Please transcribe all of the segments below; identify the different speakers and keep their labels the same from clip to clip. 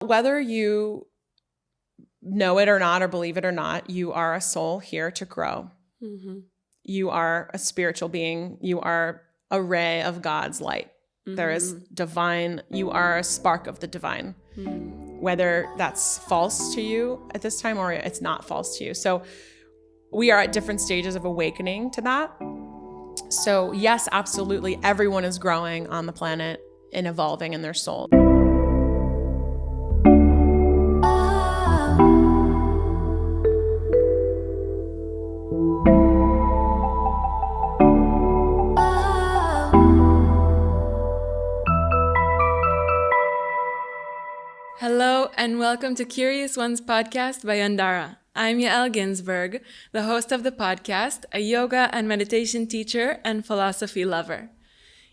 Speaker 1: Whether you know it or not, or believe it or not, you are a soul here to grow. Mm-hmm. You are a spiritual being. You are a ray of God's light. Mm-hmm. There is divine. You are a spark of the divine. Mm-hmm. Whether that's false to you at this time or it's not false to you. So we are at different stages of awakening to that. So yes, absolutely, everyone is growing on the planet and evolving in their soul.
Speaker 2: Hello and welcome to Curious Ones podcast by Yandara. I'm Yael Ginzburg, the host of the podcast, a yoga and meditation teacher and philosophy lover.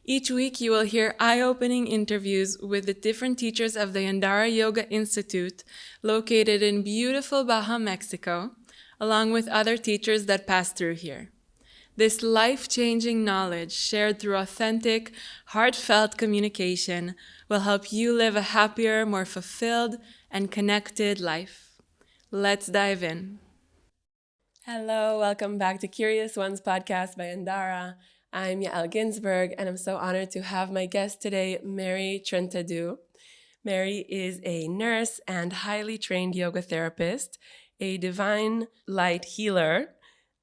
Speaker 2: Each week you will hear eye-opening interviews with the different teachers of the Yandara Yoga Institute located in beautiful Baja, Mexico, along with other teachers that pass through here. This life-changing knowledge shared through authentic, heartfelt communication will help you live a happier, more fulfilled, and connected life. Let's dive in. Hello, welcome back to Curious Ones podcast by Yandara. I'm Yael Ginzburg, and I'm so honored to have my guest today, Merry Trentadue. Mary is a nurse and highly trained yoga therapist, a divine light healer,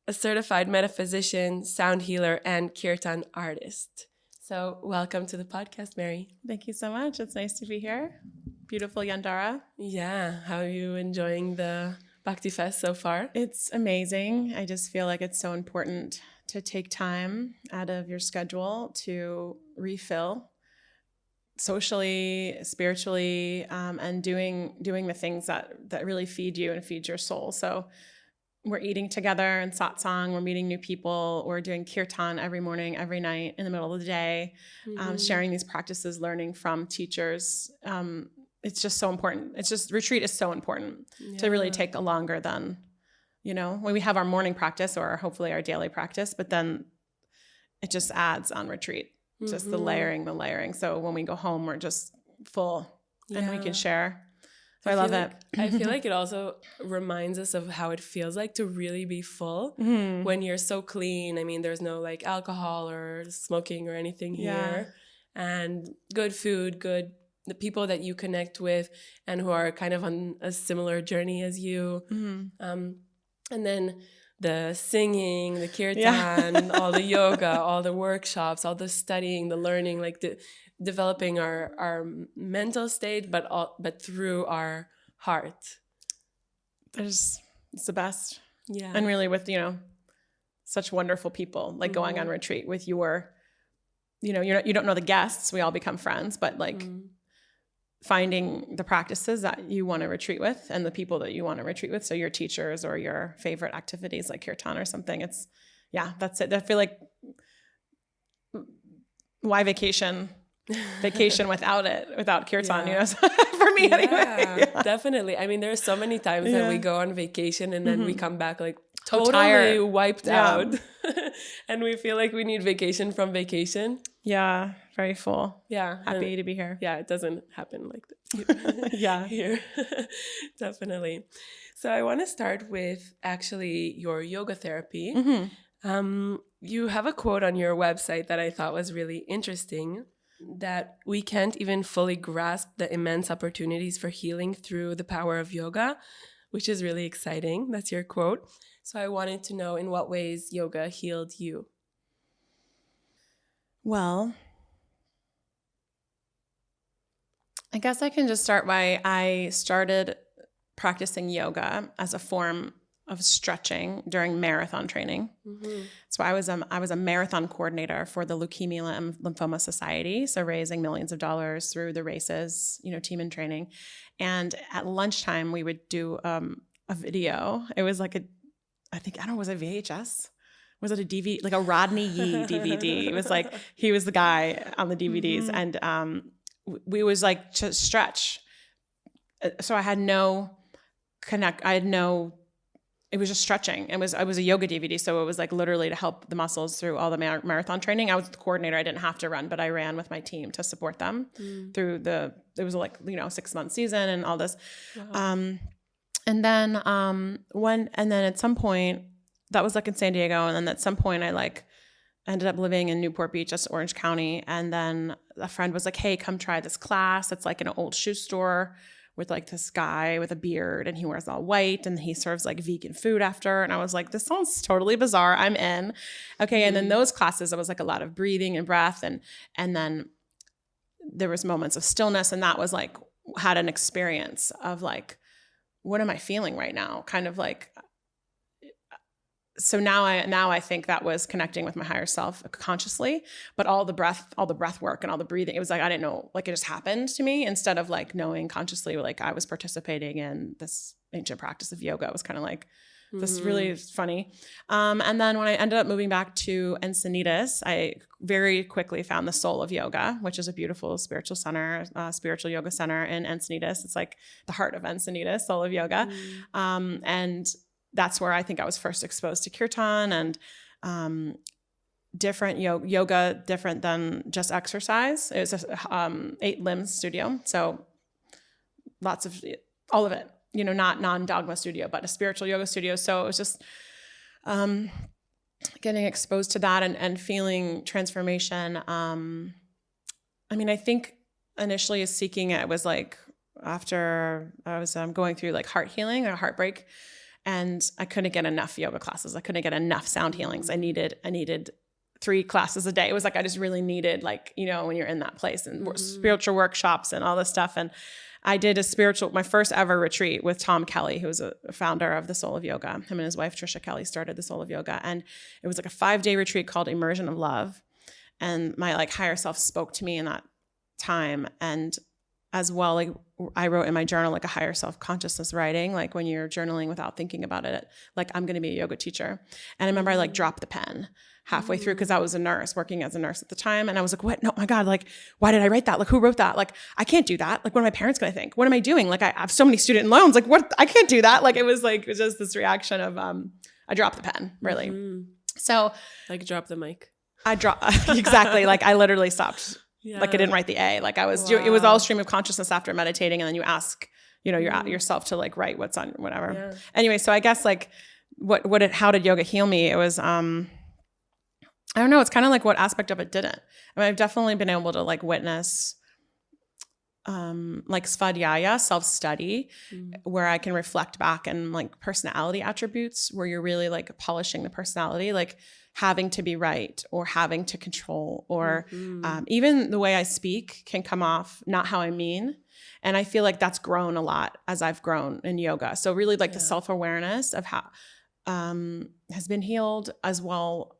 Speaker 2: a certified metaphysician, sound healer, and Kirtan artist. So welcome to the podcast, Mary.
Speaker 1: Thank you so much. It's nice to be here. Beautiful Yandara.
Speaker 2: Yeah. How are you enjoying the Bhakti Fest so far?
Speaker 1: It's amazing. I just feel like it's so important to take time out of your schedule to refill socially, spiritually, and doing the things that really feed you and feed your soul. So we're eating together in satsang, we're meeting new people, we're doing kirtan every morning, every night in the middle of the day, sharing these practices, learning from teachers. It's just so important. Retreat is so important to really take a longer than, when we have our morning practice or hopefully our daily practice, but then it just adds on retreat, just the layering. So when we go home, we're just full and we can share. So I love it.
Speaker 2: I feel like it also reminds us of how it feels like to really be full when you're so clean. I mean, there's no like alcohol or smoking or anything here. And good food, the people that you connect with and who are kind of on a similar journey as you. And then the singing, the kirtan, all the yoga, all the workshops, all the studying, the learning, like developing our mental state, but through our heart.
Speaker 1: It's the best.
Speaker 2: Yeah.
Speaker 1: And really with, such wonderful people, like going on retreat with your, you don't know the guests, we all become friends, but like finding the practices that you want to retreat with and the people that you want to retreat with. So your teachers or your favorite activities like kirtan or something. That's it. I feel like why vacation without kirtan, for me anyway.
Speaker 2: Yeah, definitely. I mean, there's so many times that we go on vacation and then we come back like
Speaker 1: totally
Speaker 2: wiped out. And we feel like we need vacation from vacation.
Speaker 1: Yeah, very full.
Speaker 2: Yeah.
Speaker 1: Happy to be here.
Speaker 2: Yeah, it doesn't happen like that.
Speaker 1: Yeah.
Speaker 2: Here. Definitely. So I want to start with actually your yoga therapy. You have a quote on your website that I thought was really interesting, that we can't even fully grasp the immense opportunities for healing through the power of yoga, which is really exciting. That's your quote. So I wanted to know in what ways yoga healed you.
Speaker 1: Well, I guess I can just start by I started practicing yoga as a form of stretching during marathon training. So I was a marathon coordinator for the Leukemia and Lymphoma Society, so raising millions of dollars through the races, team and training. And at lunchtime, we would do a video. It was like was it VHS? Was it a DVD, like a Rodney Yee DVD? It was like, he was the guy on the DVDs. And we was like to stretch. So I had no it was just stretching. It was a yoga DVD, so it was like literally to help the muscles through all the marathon training. I was the coordinator. I didn't have to run, but I ran with my team to support them through it was like 6-month season and all this.
Speaker 2: Wow.
Speaker 1: And then at some point, that was like in San Diego, and then at some point I like ended up living in Newport Beach, just Orange County, and then a friend was like, "Hey, come try this class. It's like in an old shoe store with like this guy with a beard, and he wears all white, and he serves like vegan food after." And I was like, "This sounds totally bizarre. I'm in." Okay, and then those classes, it was like a lot of breathing and breath, and then there was moments of stillness, and that was like had an experience of like, what am I feeling right now? Kind of like. So now I think that was connecting with my higher self consciously, but all the breath work and all the breathing, it was like, I didn't know, like it just happened to me instead of like knowing consciously, like I was participating in this ancient practice of yoga. It was kind of like this really funny. And then when I ended up moving back to Encinitas, I very quickly found the Soul of Yoga, which is a beautiful spiritual center, spiritual yoga center in Encinitas. It's like the heart of Encinitas, Soul of Yoga. And that's where I think I was first exposed to Kirtan and different yoga, different than just exercise. It was a 8 limbs studio. So lots of, all of it, not non-dogma studio, but a spiritual yoga studio. So it was just getting exposed to that and feeling transformation. I think initially seeking it was like after I was going through like heart healing or heartbreak, and I couldn't get enough yoga classes. I couldn't get enough sound healings. I needed 3 classes a day. It was like I just really needed, like, when you're in that place, and spiritual workshops and all this stuff. And I did my first ever retreat with Tom Kelly, who was a founder of the Soul of Yoga. Him and his wife, Trisha Kelly, started the Soul of Yoga. And it was like a 5-day retreat called Immersion of Love. And my like higher self spoke to me in that time. And as well, like I wrote in my journal, like a higher self-consciousness writing, like when you're journaling without thinking about it, like I'm going to be a yoga teacher. And I remember I like dropped the pen halfway through because I was a nurse, working as a nurse at the time. And I was like, what? No, oh my God, like, why did I write that? Like, who wrote that? Like, I can't do that. Like, what are my parents going to think? What am I doing? Like, I have so many student loans. Like, what? I can't do that. Like, it was just this reaction of, I dropped the pen, really. So.
Speaker 2: Like, drop the mic.
Speaker 1: I dropped, exactly. Like, I literally stopped. Yeah. Like I didn't write the A. Like I was, it was all stream of consciousness after meditating, and then you ask, yourself to like write what's on whatever. Yeah. Anyway, so I guess like how did yoga heal me? It was, I don't know. It's kind of like what aspect of it didn't. I mean, I've definitely been able to like witness, like svadhyaya, self-study, where I can reflect back and like personality attributes, where you're really like polishing the personality, like having to be right or having to control, or even the way I speak can come off not how I mean. And I feel like that's grown a lot as I've grown in yoga. So really like the self-awareness of how has been healed as well.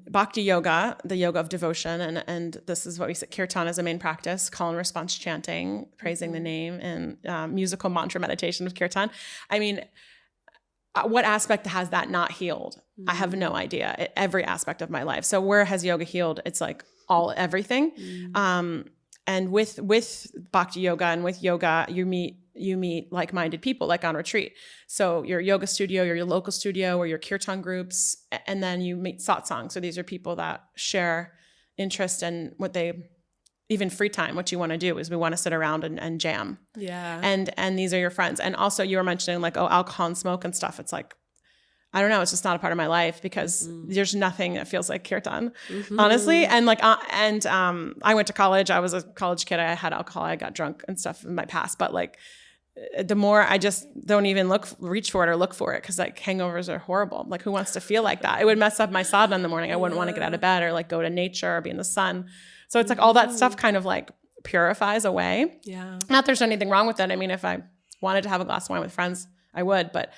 Speaker 1: Bhakti yoga, the yoga of devotion, and this is what we say, Kirtan is a main practice, call and response chanting, praising the name, and musical mantra meditation of Kirtan. What aspect has that not healed? I have no idea. Every aspect of my life. So where has yoga healed? It's like everything. And with Bhakti yoga and with yoga, you meet like-minded people, like on retreat. So your yoga studio, your local studio, or your kirtan groups, and then you meet satsang. So these are people that share interest in even free time. What you want to do is we want to sit around and jam. Yeah. And these are your friends. And also you were mentioning like, alcohol and smoke and stuff. It's like, I don't know. It's just not a part of my life because there's nothing that feels like kirtan, honestly. And like, I went to college. I was a college kid. I had alcohol. I got drunk and stuff in my past. But like, the more I just don't even reach for it or look for it, because like hangovers are horrible. Like, who wants to feel like that? It would mess up my sadhana in the morning. I wouldn't want to get out of bed or like go to nature or be in the sun. So it's like all that stuff kind of like purifies away. Yeah. Not there's anything wrong with it. I mean, if I wanted to have a glass of wine with friends, I would. But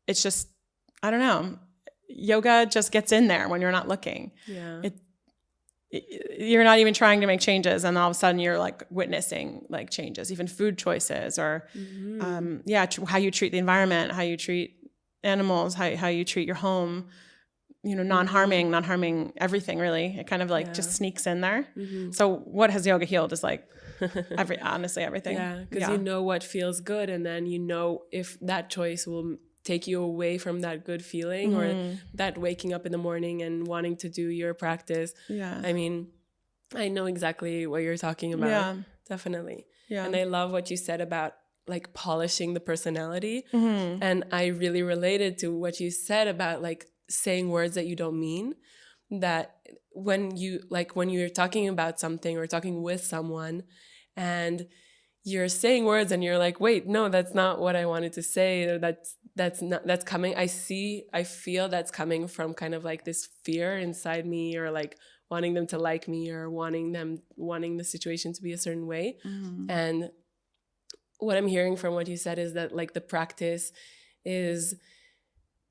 Speaker 1: it's just, I don't know. Yoga just gets in there when you're not looking. Yeah. You're not even trying to make changes, and all of a sudden you're like witnessing like changes, even food choices, or how you treat the environment, how you treat animals, how you treat your home, non-harming everything really. It kind of like just sneaks in there. So what has yoga healed is like honestly everything.
Speaker 2: Yeah, because you know what feels good, and then you know if that choice will take you away from that good feeling or that waking up in the morning and wanting to do your practice.
Speaker 1: Yeah.
Speaker 2: I mean, I know exactly what you're talking about.
Speaker 1: Yeah.
Speaker 2: Definitely.
Speaker 1: Yeah.
Speaker 2: And I love what you said about like polishing the personality. And I really related to what you said about like saying words that you don't mean. That when you're talking about something or talking with someone and you're saying words and you're like, wait, no, that's not what I wanted to say. Or that's coming. I feel that's coming from kind of like this fear inside me, or like wanting them to like me, or wanting the situation to be a certain way. And what I'm hearing from what you said is that like the practice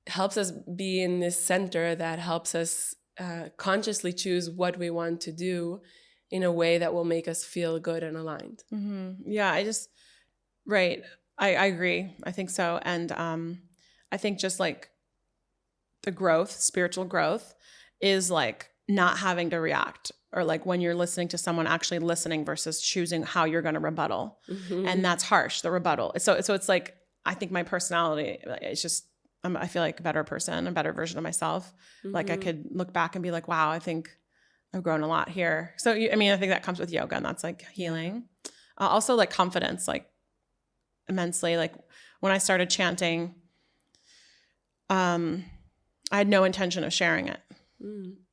Speaker 2: helps us be in this center that helps us consciously choose what we want to do in a way that will make us feel good and aligned.
Speaker 1: Yeah, I agree. I think so. And I think just like the growth, spiritual growth, is like not having to react, or like when you're listening to someone, actually listening versus choosing how you're going to rebuttal. And that's harsh, the rebuttal. So it's like, I think my personality, it's just, I feel like a better person, a better version of myself. Like I could look back and be like, wow, I think I've grown a lot here. So, I think that comes with yoga, and that's like healing. Also like confidence, like immensely. Like when I started chanting, I had no intention of sharing it.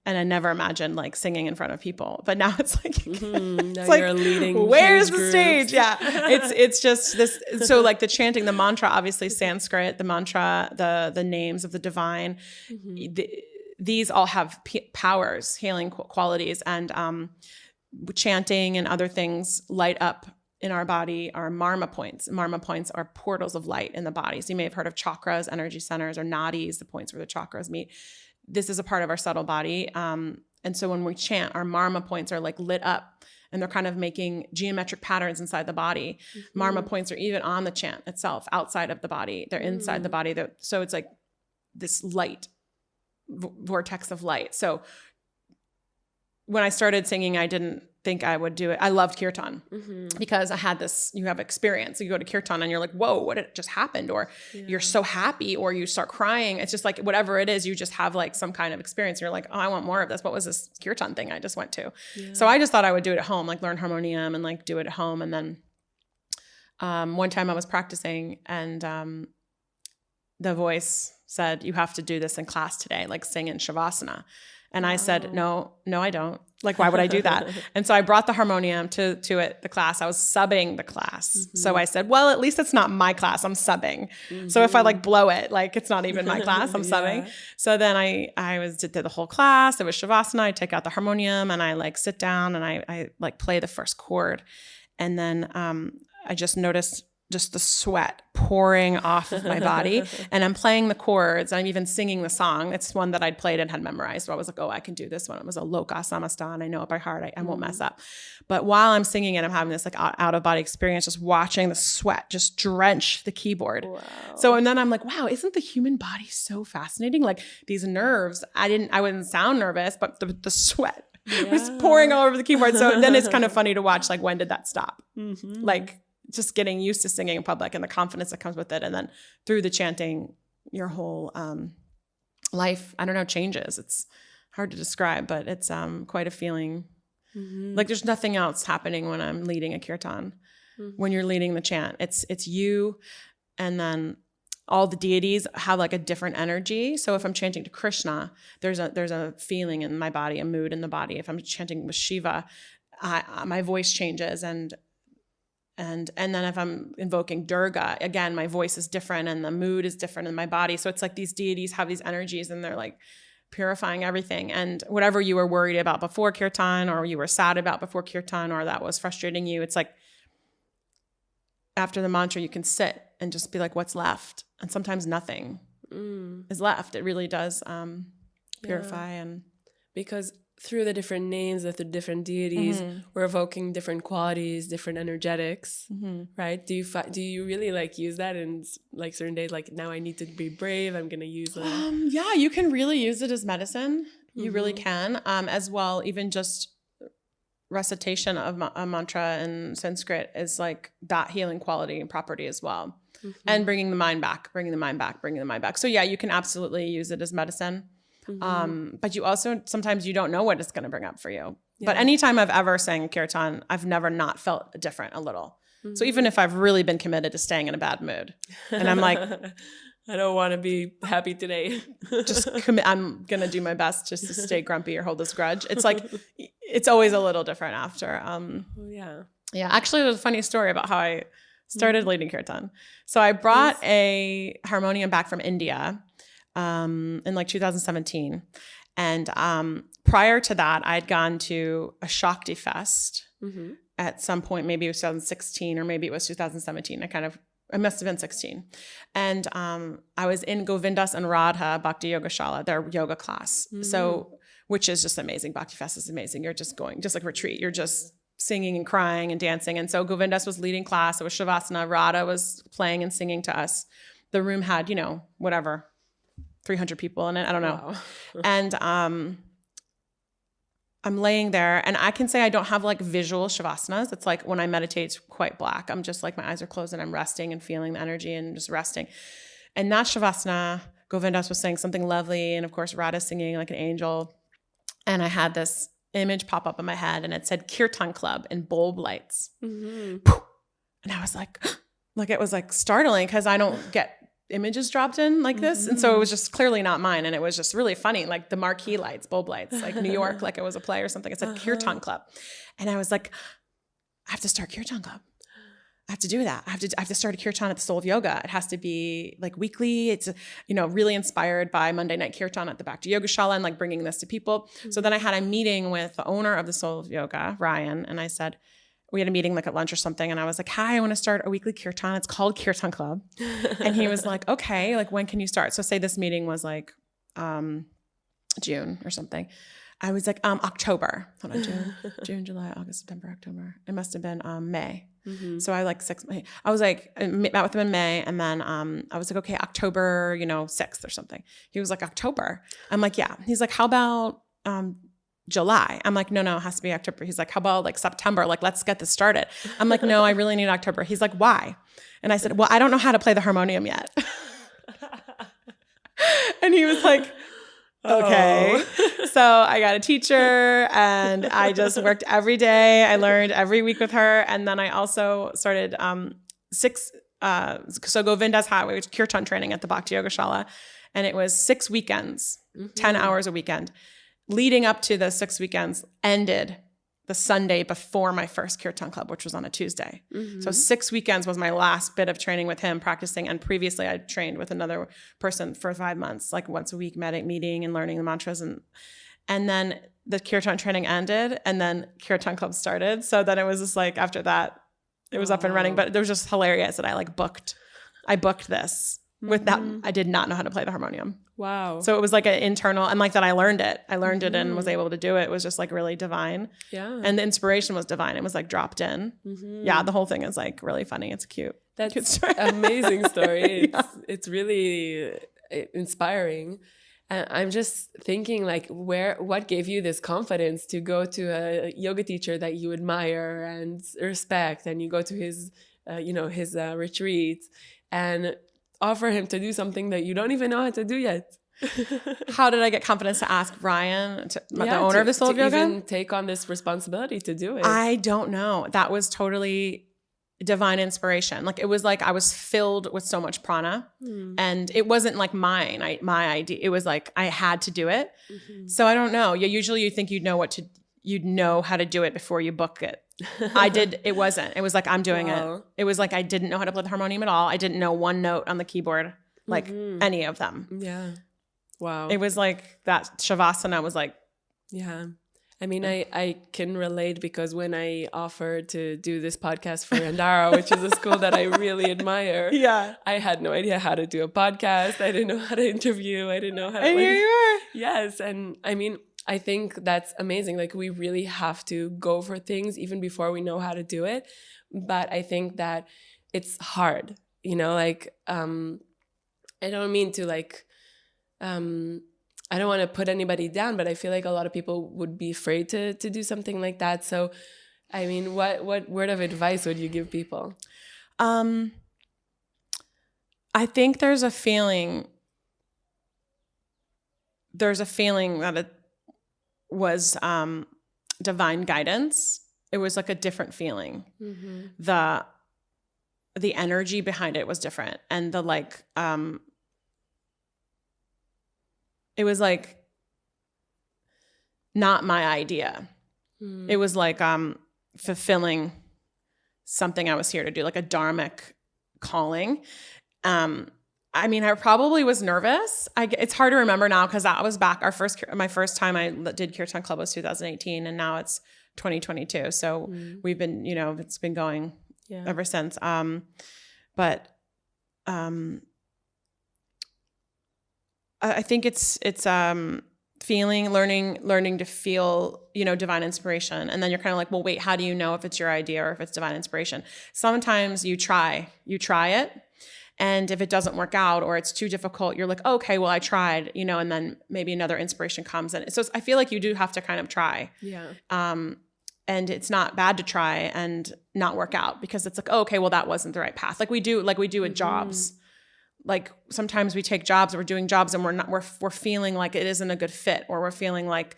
Speaker 1: And I never imagined like singing in front of people, but now it's like,
Speaker 2: now like, you're leading.
Speaker 1: Where's the stage? Yeah. It's just this. So like the chanting, the mantra, obviously Sanskrit, the mantra, the names of the divine, these all have powers, healing qualities, and chanting and other things light up in our body are marma points. Marma points are portals of light in the body. So you may have heard of chakras, energy centers, or nadis, the points where the chakras meet. This is a part of our subtle body. And so when we chant, our marma points are like lit up, and they're kind of making geometric patterns inside the body. Marma points are even on the chant itself, outside of the body. They're inside the body. So it's like this light, vortex of light. So when I started singing, I didn't think I would do it. I loved Kirtan because I had this, you have experience. So you go to Kirtan and you're like, whoa, what just happened? Or you're so happy, or you start crying. It's just like, whatever it is, you just have like some kind of experience. You're like, oh, I want more of this. What was this Kirtan thing I just went to? So I just thought I would do it at home, like learn harmonium and like do it at home. And then one time I was practicing, and the voice said, you have to do this in class today, like sing in Shavasana. And I said, no, I don't. Like, why would I do that? And so I brought the harmonium to the class. I was subbing the class. So I said, well, at least it's not my class. I'm subbing. So if I like blow it, like it's not even my class, I'm subbing. So then I did the whole class. It was Shavasana. I take out the harmonium and I like sit down and I like play the first chord. And then I just noticed just the sweat pouring off of my body. And I'm playing the chords. I'm even singing the song. It's one that I'd played and had memorized. So I was like, oh, I can do this one. It was a Loka Samasta, and I know it by heart. I won't mess up. But while I'm singing it, I'm having this like out of body experience, just watching the sweat just drench the keyboard. Wow. So, and then I'm like, wow, isn't the human body so fascinating? Like these nerves, I wouldn't sound nervous, but the sweat was pouring all over the keyboard. So then it's kind of funny to watch, like, when did that stop? Like, just getting used to singing in public and the confidence that comes with it. And then through the chanting, your whole life, I don't know, changes. It's hard to describe, but it's quite a feeling. Like there's nothing else happening when I'm leading a kirtan. When you're leading the chant, it's you, and then all the deities have like a different energy. So if I'm chanting to Krishna, there's a feeling in my body, a mood in the body. If I'm chanting with Shiva, my voice changes, and then if I'm invoking Durga, again, my voice is different and the mood is different in my body. So it's like these deities have these energies, and they're like purifying everything. And whatever you were worried about before Kirtan, or you were sad about before Kirtan, or that was frustrating you, it's like after the mantra, you can sit and just be like, what's left? And sometimes nothing is left. It really does purify. And
Speaker 2: because
Speaker 3: through the different names, the different deities, we're evoking different qualities, different energetics, right? Do you really like use that in like certain days? Like, now I need to be brave, I'm gonna use it.
Speaker 1: Yeah, you can really use it as medicine. You really can, as well. Even just recitation of a mantra in Sanskrit is like that healing quality and property as well. And bringing the mind back. So yeah, you can absolutely use it as medicine. But you also, sometimes you don't know what it's going to bring up for you. Yeah. But anytime I've ever sang Kirtan, I've never not felt different a little. So even if I've really been committed to staying in a bad mood and I'm like,
Speaker 3: I don't want to be happy today.
Speaker 1: I'm going to do my best just to stay grumpy or hold this grudge. It's like, it's always a little different after. Yeah. Actually, there's a funny story about how I started leading Kirtan. So I brought a harmonium back from India in like 2017. And prior to that, I'd gone to a Shakti Fest at some point, maybe it was 2016 or maybe it was 2017. I must have been 16. And I was in Govindas and Radha Bhakti Yoga Shala, their yoga class. So, which is just amazing. Bhakti Fest is amazing. You're just going, just like retreat. You're just singing and crying and dancing. And so Govindas was leading class. It was Shavasana. Radha was playing and singing to us. The room had, 300 people in it. I don't know. Wow. And I'm laying there and I can say I don't have like visual Shavasanas. It's like when I meditate, it's quite black. I'm just like, my eyes are closed and I'm resting and feeling the energy and just resting. And that Shavasana, Govindas was saying something lovely. And of course, Radha singing like an angel. And I had this image pop up in my head and it said Kirtan Club in bulb lights. And I was like it was like startling because I don't get images dropped in like this. And so it was just clearly not mine. And it was just really funny. Like the marquee lights, bulb lights, like New York, like it was a play or something. It said Kirtan Club. And I was like, I have to start Kirtan Club. I have to do that. I have to start a Kirtan at the Soul of Yoga. It has to be like weekly. It's, really inspired by Monday night Kirtan at the Bhakti Yoga Shala and like bringing this to people. So then I had a meeting with the owner of the Soul of Yoga, Ryan. And I said, we had a meeting like at lunch or something. And I was like, hi, I want to start a weekly Kirtan. It's called Kirtan Club. And he was like, okay, like when can you start? So say this meeting was like June or something. I was like, October. Hold on, June, July, August, September, October. It must have been May. So I like I was like, I met with him in May. And then I was like, okay, October, 6th or something. He was like, October. I'm like, yeah. He's like, how about July? I'm like, no, it has to be October. He's like, how about like September? Like, let's get this started. I'm like, no, I really need October. He's like, why? And I said, well, I don't know how to play the harmonium yet. And he was like, okay. So I got a teacher and I just worked every day. I learned every week with her. And then I also started so Govindas had Kirtan training at the Bhakti Yoga Shala. And it was 6 weekends, 10 hours a weekend. Leading up to the 6 weekends ended the Sunday before my first Kirtan Club, which was on a Tuesday. So 6 weekends was my last bit of training with him, practicing. And previously I trained with another person for 5 months, like once a week meeting and learning the mantras. And then the Kirtan training ended and then Kirtan Club started. So then it was just like, after that, it was up and running. But it was just hilarious that I booked this with that. I did not know how to play the harmonium.
Speaker 3: Wow.
Speaker 1: So it was like an internal, and like that I learned it. It and was able to do it. It was just like really divine. Yeah. And the inspiration was divine. It was like dropped in. Yeah. The whole thing is like really funny. It's cute.
Speaker 3: That's
Speaker 1: cute story.
Speaker 3: Amazing story. It's really inspiring. And I'm just thinking like what gave you this confidence to go to a yoga teacher that you admire and respect, and you go to his retreats and offer him to do something that you don't even know how to do yet.
Speaker 1: How did I get confidence to ask Ryan, the owner of the Soul of Yoga?
Speaker 3: To even take on this responsibility to do it?
Speaker 1: I don't know. That was totally divine inspiration. Like it was like I was filled with so much prana, and it wasn't like my idea. It was like I had to do it. So I don't know. Usually you think you'd know how to do it before you book it. I did. It wasn't. It was like, I'm doing it. It was like I didn't know how to play the harmonium at all. I didn't know one note on the keyboard, like any of them.
Speaker 3: Yeah. Wow.
Speaker 1: It was like that Shavasana was like.
Speaker 3: Yeah. I mean, I can relate because when I offered to do this podcast for Yandara, which is a school that I really admire, I had no idea how to do a podcast. I didn't know how to interview. I didn't know how to.
Speaker 1: And here you are.
Speaker 3: Yes. And I mean, I think that's amazing. Like, we really have to go for things even before we know how to do it. But I think that it's hard, like, I don't mean to like, I don't want to put anybody down, but I feel like a lot of people would be afraid to do something like that. So, I mean, what word of advice would you give people?
Speaker 1: I think there's a feeling that it was divine guidance. It was like a different feeling. The energy behind it was different, and the like it was like not my idea. It was like fulfilling something I was here to do, like a dharmic calling. I mean, I probably was nervous. It's hard to remember now because that was back my first time I did Kirtan Club was 2018, and now it's 2022. So we've been, it's been going ever since. But I think it's learning to feel, divine inspiration. And then you're kind of like, well, wait, how do you know if it's your idea or if it's divine inspiration? Sometimes you try it. And if it doesn't work out or it's too difficult, you're like, okay, well, I tried, and then maybe another inspiration comes. And so I feel like you do have to kind of try.
Speaker 3: Yeah.
Speaker 1: And it's not bad to try and not work out, because it's like, oh, okay, well, that wasn't the right path. Like we do with jobs. Like sometimes we take jobs, or we're doing jobs, and we're feeling like it isn't a good fit, or we're feeling like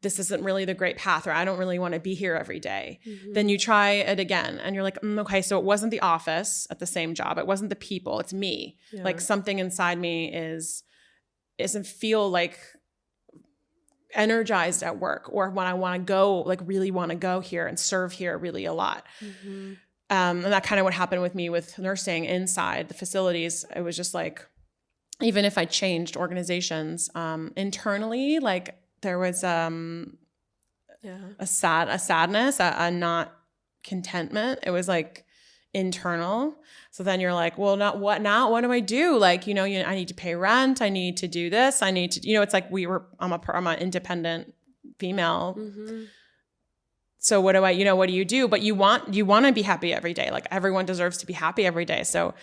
Speaker 1: this isn't really the great path, or I don't really want to be here every day. Then you try it again, and you're like, okay, so it wasn't the office at the same job. It wasn't the people. It's me.
Speaker 3: Yeah.
Speaker 1: Like something inside me isn't feel like energized at work, or when I want to go, like really want to go here and serve here really a lot. And that kind of what happened with me with nursing inside the facilities. It was just like, even if I changed organizations internally, like there was a sadness, a not contentment. It was like internal. So then you're like, well, not what now? What do I do? Like, I need to pay rent. I need to do this. I need to, it's like I'm an independent female. So what do what do you do? But you want to be happy every day. Like everyone deserves to be happy every day. So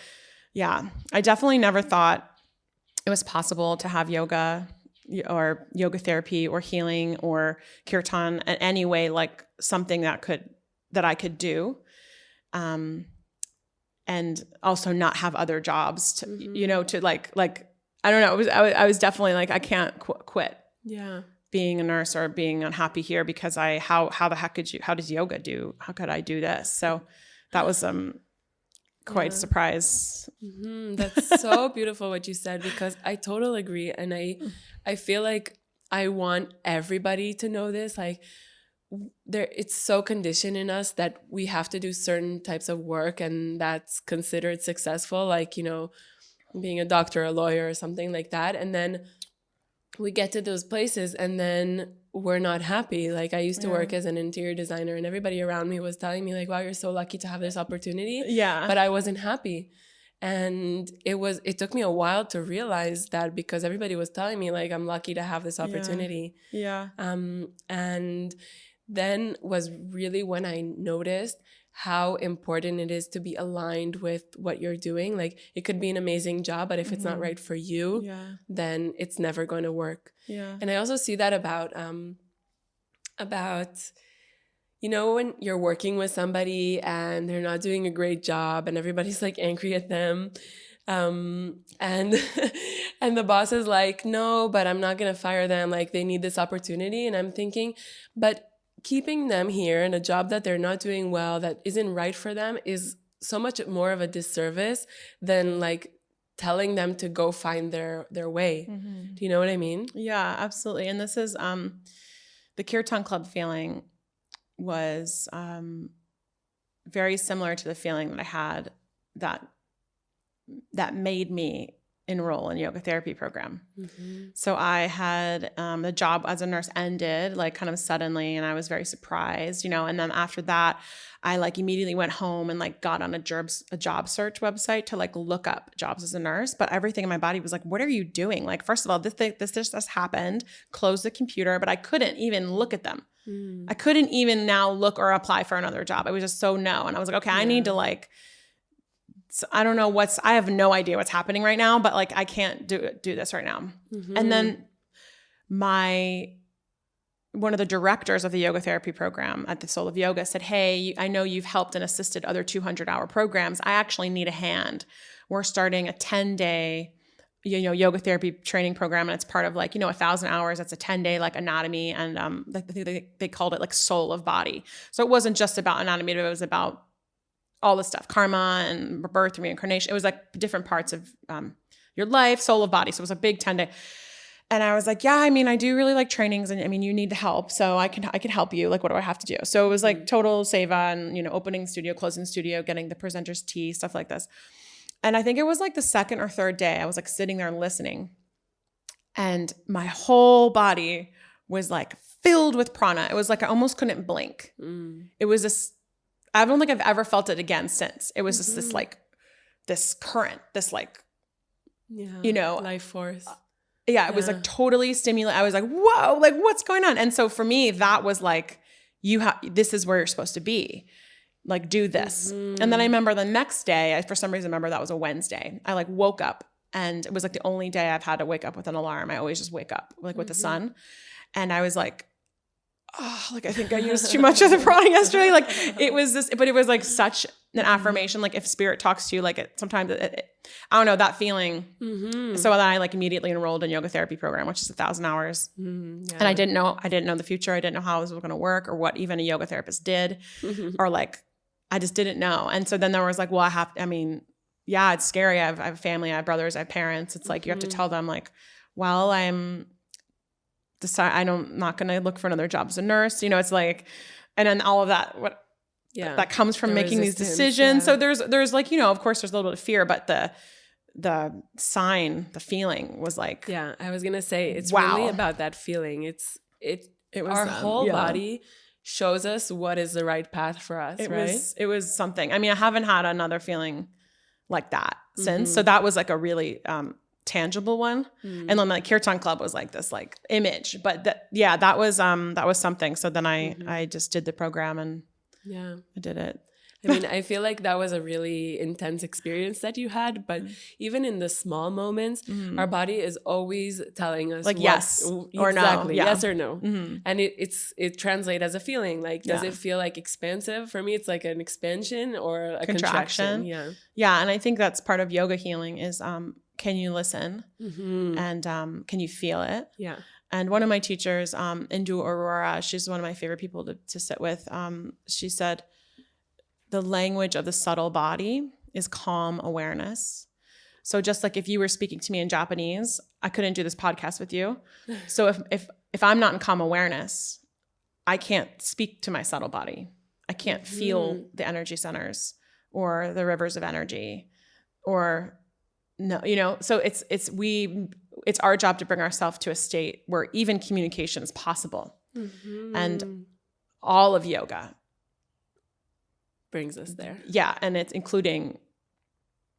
Speaker 1: yeah, I definitely never thought it was possible to have yoga or yoga therapy or healing or kirtan in any way, like something that I could do. And also not have other jobs to, to like, I don't know. I was definitely like, I can't quit.
Speaker 3: Yeah.
Speaker 1: Being a nurse or being unhappy here, because how the heck how does yoga do? How could I do this? So that was quite a surprise.
Speaker 3: That's so beautiful what you said, because I totally agree. And I feel like I want everybody to know this. Like it's so conditioned in us that we have to do certain types of work, and that's considered successful, like, being a doctor, a lawyer, or something like that. And then we get to those places and then we're not happy. Like I used to work as an interior designer, and everybody around me was telling me like, wow, you're so lucky to have this opportunity.
Speaker 1: Yeah.
Speaker 3: But I wasn't happy. And it took me a while to realize that, because everybody was telling me like, I'm lucky to have this opportunity.
Speaker 1: Yeah.
Speaker 3: And then was really when I noticed how important it is to be aligned with what you're doing. Like it could be an amazing job, but if it's not right for you, then it's never going to work.
Speaker 1: Yeah.
Speaker 3: And I also see that about, when you're working with somebody and they're not doing a great job and everybody's like angry at them. And and the boss is like, no, but I'm not going to fire them. Like they need this opportunity. And I'm thinking, but keeping them here in a job that they're not doing well, that isn't right for them, is so much more of a disservice than like telling them to go find their way. Do you know what I mean?
Speaker 1: Yeah, absolutely. And this is the Kirtan Club feeling was very similar to the feeling that I had that made me enroll in a yoga therapy program. So I had the job as a nurse ended like kind of suddenly, and I was very surprised, you know. And then after that, I like immediately went home and like got on a job search website to like look up jobs as a nurse. But everything in my body was like, what are you doing? Like, first of all, this just happened. Close the computer, but I couldn't even look at them. I couldn't even now look or apply for another job. It was just so no. And I was like, okay, I need to like, so I don't know I have no idea what's happening right now, but like, I can't do this right now. And then one of the directors of the yoga therapy program at the Soul of Yoga said, hey, I know you've helped and assisted other 200-hour programs. I actually need a hand. We're starting a 10-day, yoga therapy training program. And it's part of like, 1,000 hours. That's a 10-day like anatomy. And they called it like soul of body. So it wasn't just about anatomy, but it was about all this stuff, karma and birth and reincarnation. It was like different parts of your life, soul of body. So it was a big 10-day. And I was like, yeah, I mean, I do really like trainings, and I mean, you need the help, so I can help you. Like, what do I have to do? So it was like total seva and, opening studio, closing studio, getting the presenter's tea, stuff like this. And I think it was like the second or third day, I was like sitting there and listening, and my whole body was like filled with prana. It was like I almost couldn't blink. It was this, I don't think I've ever felt it again since. It was just this like, this current, this like,
Speaker 3: life force.
Speaker 1: Yeah, it was like totally stimulating. I was like, whoa, like what's going on? And so for me, that was like, this is where you're supposed to be. Like, do this. And then I remember the next day, I for some reason remember that was a Wednesday. I like woke up, and it was like the only day I've had to wake up with an alarm. I always just wake up like with the sun. And I was like, oh, like I think I used too much of the prana yesterday. Like it was this, but it was like such an affirmation. Like if spirit talks to you, like sometimes I don't know, that feeling. So then I like immediately enrolled in yoga therapy program, which is 1,000 hours. And I didn't know the future. I didn't know how it was going to work or what even a yoga therapist did, or like, I just didn't know. And so then there was like, well, yeah, it's scary. I have a family, I have brothers, I have parents. It's like, you have to tell them like, well, I'm not going to look for another job as a nurse. It's like, and then all of that, that comes from making these decisions. So there's like, of course there's a little bit of fear, but the sign, the feeling was like,
Speaker 3: I was going to say, it's
Speaker 1: wow.
Speaker 3: really about that feeling. It was our whole
Speaker 1: yeah.
Speaker 3: body shows us what is the right path for us.
Speaker 1: It was something. I mean, I haven't had another feeling like that since. So that was like a really, tangible one. And then like Kirtan Club was like this like image, but that was something. So then I just did the program, and I did it.
Speaker 3: I mean, I feel like that was a really intense experience that you had, but even in the small moments, our body is always telling us
Speaker 1: like yes or no,
Speaker 3: yes or no. And it translates as a feeling. Like, does it feel like expansive? For me, it's like an expansion or a contraction.
Speaker 1: Yeah. And I think that's part of yoga healing is, can you listen? And can you feel it?
Speaker 3: Yeah.
Speaker 1: And one of my teachers, Indu Aurora, she's one of my favorite people to sit with. She said, the language of the subtle body is calm awareness. So just like if you were speaking to me in Japanese, I couldn't do this podcast with you. So if I'm not in calm awareness, I can't speak to my subtle body. I can't feel the energy centers or the rivers of energy, or no, so it's our job to bring ourselves to a state where even communication is possible. And all of yoga
Speaker 3: brings us there.
Speaker 1: Yeah. And it's including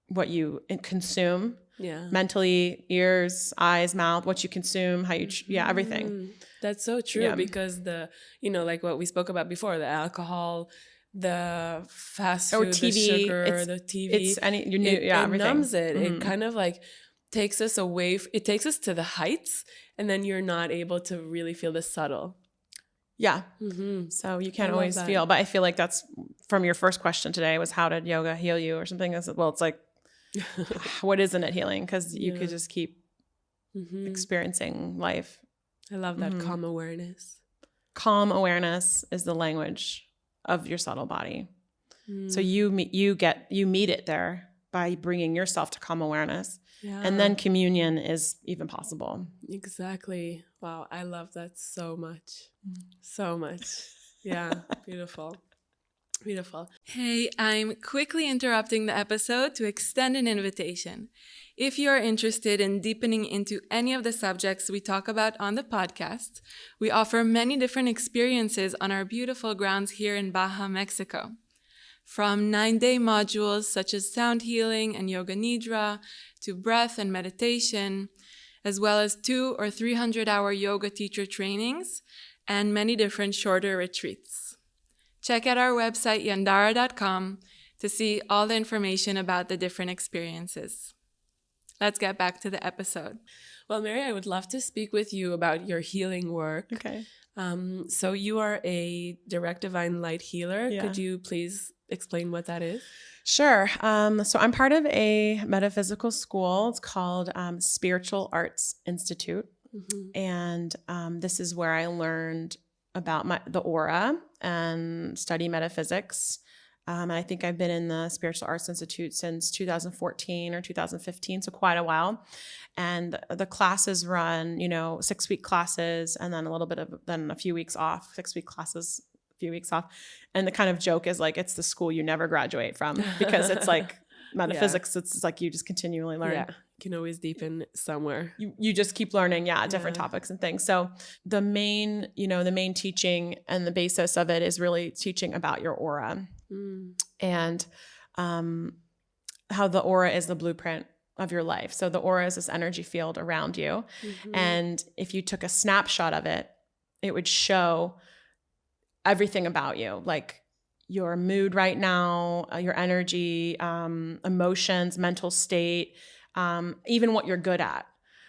Speaker 1: what you consume mentally, ears, eyes, mouth, what you consume, how you, everything.
Speaker 3: That's so true because like what we spoke about before, the alcohol, the fast food,
Speaker 1: TV,
Speaker 3: the sugar, the TV, it numbs it. It kind of like takes us away. It takes us to the heights, and then you're not able to really feel the subtle.
Speaker 1: Yeah. So you can't always feel, but I feel like that's from your first question today was how did yoga heal you or something? Well, it's like, what isn't it healing? Because you could just keep experiencing life.
Speaker 3: I love that calm awareness.
Speaker 1: Calm awareness is the language of your subtle body. So you meet it there by bringing yourself to calm awareness. And then communion is even possible.
Speaker 3: Exactly. Wow. I love that so much. So much. Yeah. Beautiful. Beautiful.
Speaker 2: Hey, I'm quickly interrupting the episode to extend an invitation. If you are interested in deepening into any of the subjects we talk about on the podcast, we offer many different experiences on our beautiful grounds here in Baja, Mexico. From 9-day modules such as sound healing and yoga nidra to breath and meditation, as well as 200 or 300-hour yoga teacher trainings and many different shorter retreats. Check out our website yandara.com to see all the information about the different experiences. Let's get back to the episode.
Speaker 3: Well, Mary, I would love to speak with you about your healing work.
Speaker 1: Okay.
Speaker 3: So you are a direct divine light healer.
Speaker 1: Yeah.
Speaker 3: Could you please explain what that is?
Speaker 1: Sure. So I'm part of a metaphysical school. It's called Spiritual Arts Institute.
Speaker 3: Mm-hmm.
Speaker 1: And this is where I learned about the aura and study metaphysics. And I think I've been in the Spiritual Arts Institute since 2014 or 2015, so quite a while. And the classes run, 6-week classes and then then a few weeks off, 6-week classes, a few weeks off. And the kind of joke is like, it's the school you never graduate from because it's like metaphysics. Yeah. It's like you just continually learn.
Speaker 3: Yeah. You can always deepen somewhere.
Speaker 1: You just keep learning, different topics and things. So the main teaching and the basis of it is really teaching about your aura and how the aura is the blueprint of your life. So the aura is this energy field around you. Mm-hmm. And if you took a snapshot of it, it would show everything about you, like your mood right now, your energy, emotions, mental state, even what you're good at.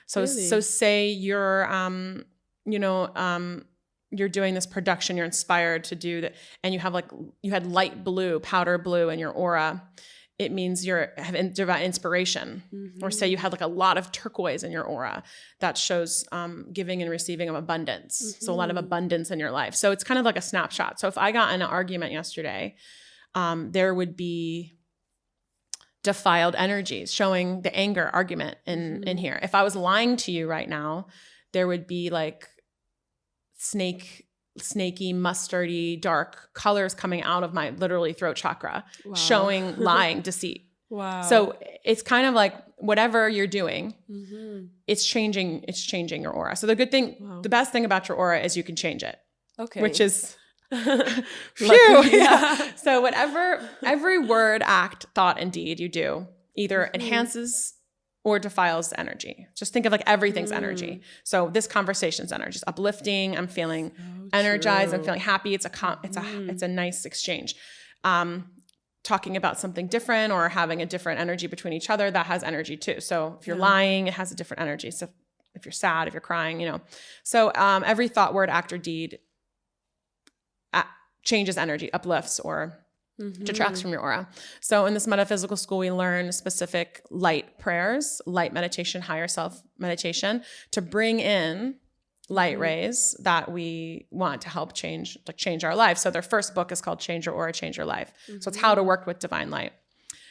Speaker 1: So,
Speaker 3: really?
Speaker 1: So say you're, you're doing this production, you're inspired to do that, and you had light blue, powder blue in your aura. It means you have divine inspiration. Mm-hmm. Or say you had like a lot of turquoise in your aura. That shows giving and receiving of abundance. Mm-hmm. So a lot of abundance in your life. So it's kind of like a snapshot. So if I got in an argument yesterday, there would be defiled energies showing the anger argument in here. If I was lying to you right now, there would be like snaky, mustardy, dark colors coming out of my literally throat chakra, showing lying, deceit.
Speaker 3: Wow.
Speaker 1: So it's kind of like whatever you're doing, it's changing your aura. So the best thing about your aura is you can change it.
Speaker 3: Okay.
Speaker 1: Which is phew. Yeah. So every word, act, thought, and deed you do either enhances or defiles the energy. Just think of like everything's energy. So this conversation's energy is uplifting. I'm feeling energized. I'm feeling happy. It's a nice exchange. Talking about something different or having a different energy between each other, that has energy too. So if you're lying, it has a different energy. So if you're sad, if you're crying, So every thought, word, act, or deed changes energy, uplifts or detracts from your aura. So in this metaphysical school, we learn specific light prayers, light meditation, higher self meditation to bring in light rays that we want to help change our life. So their first book is called Change Your Aura, Change Your Life. So it's how to work with divine light.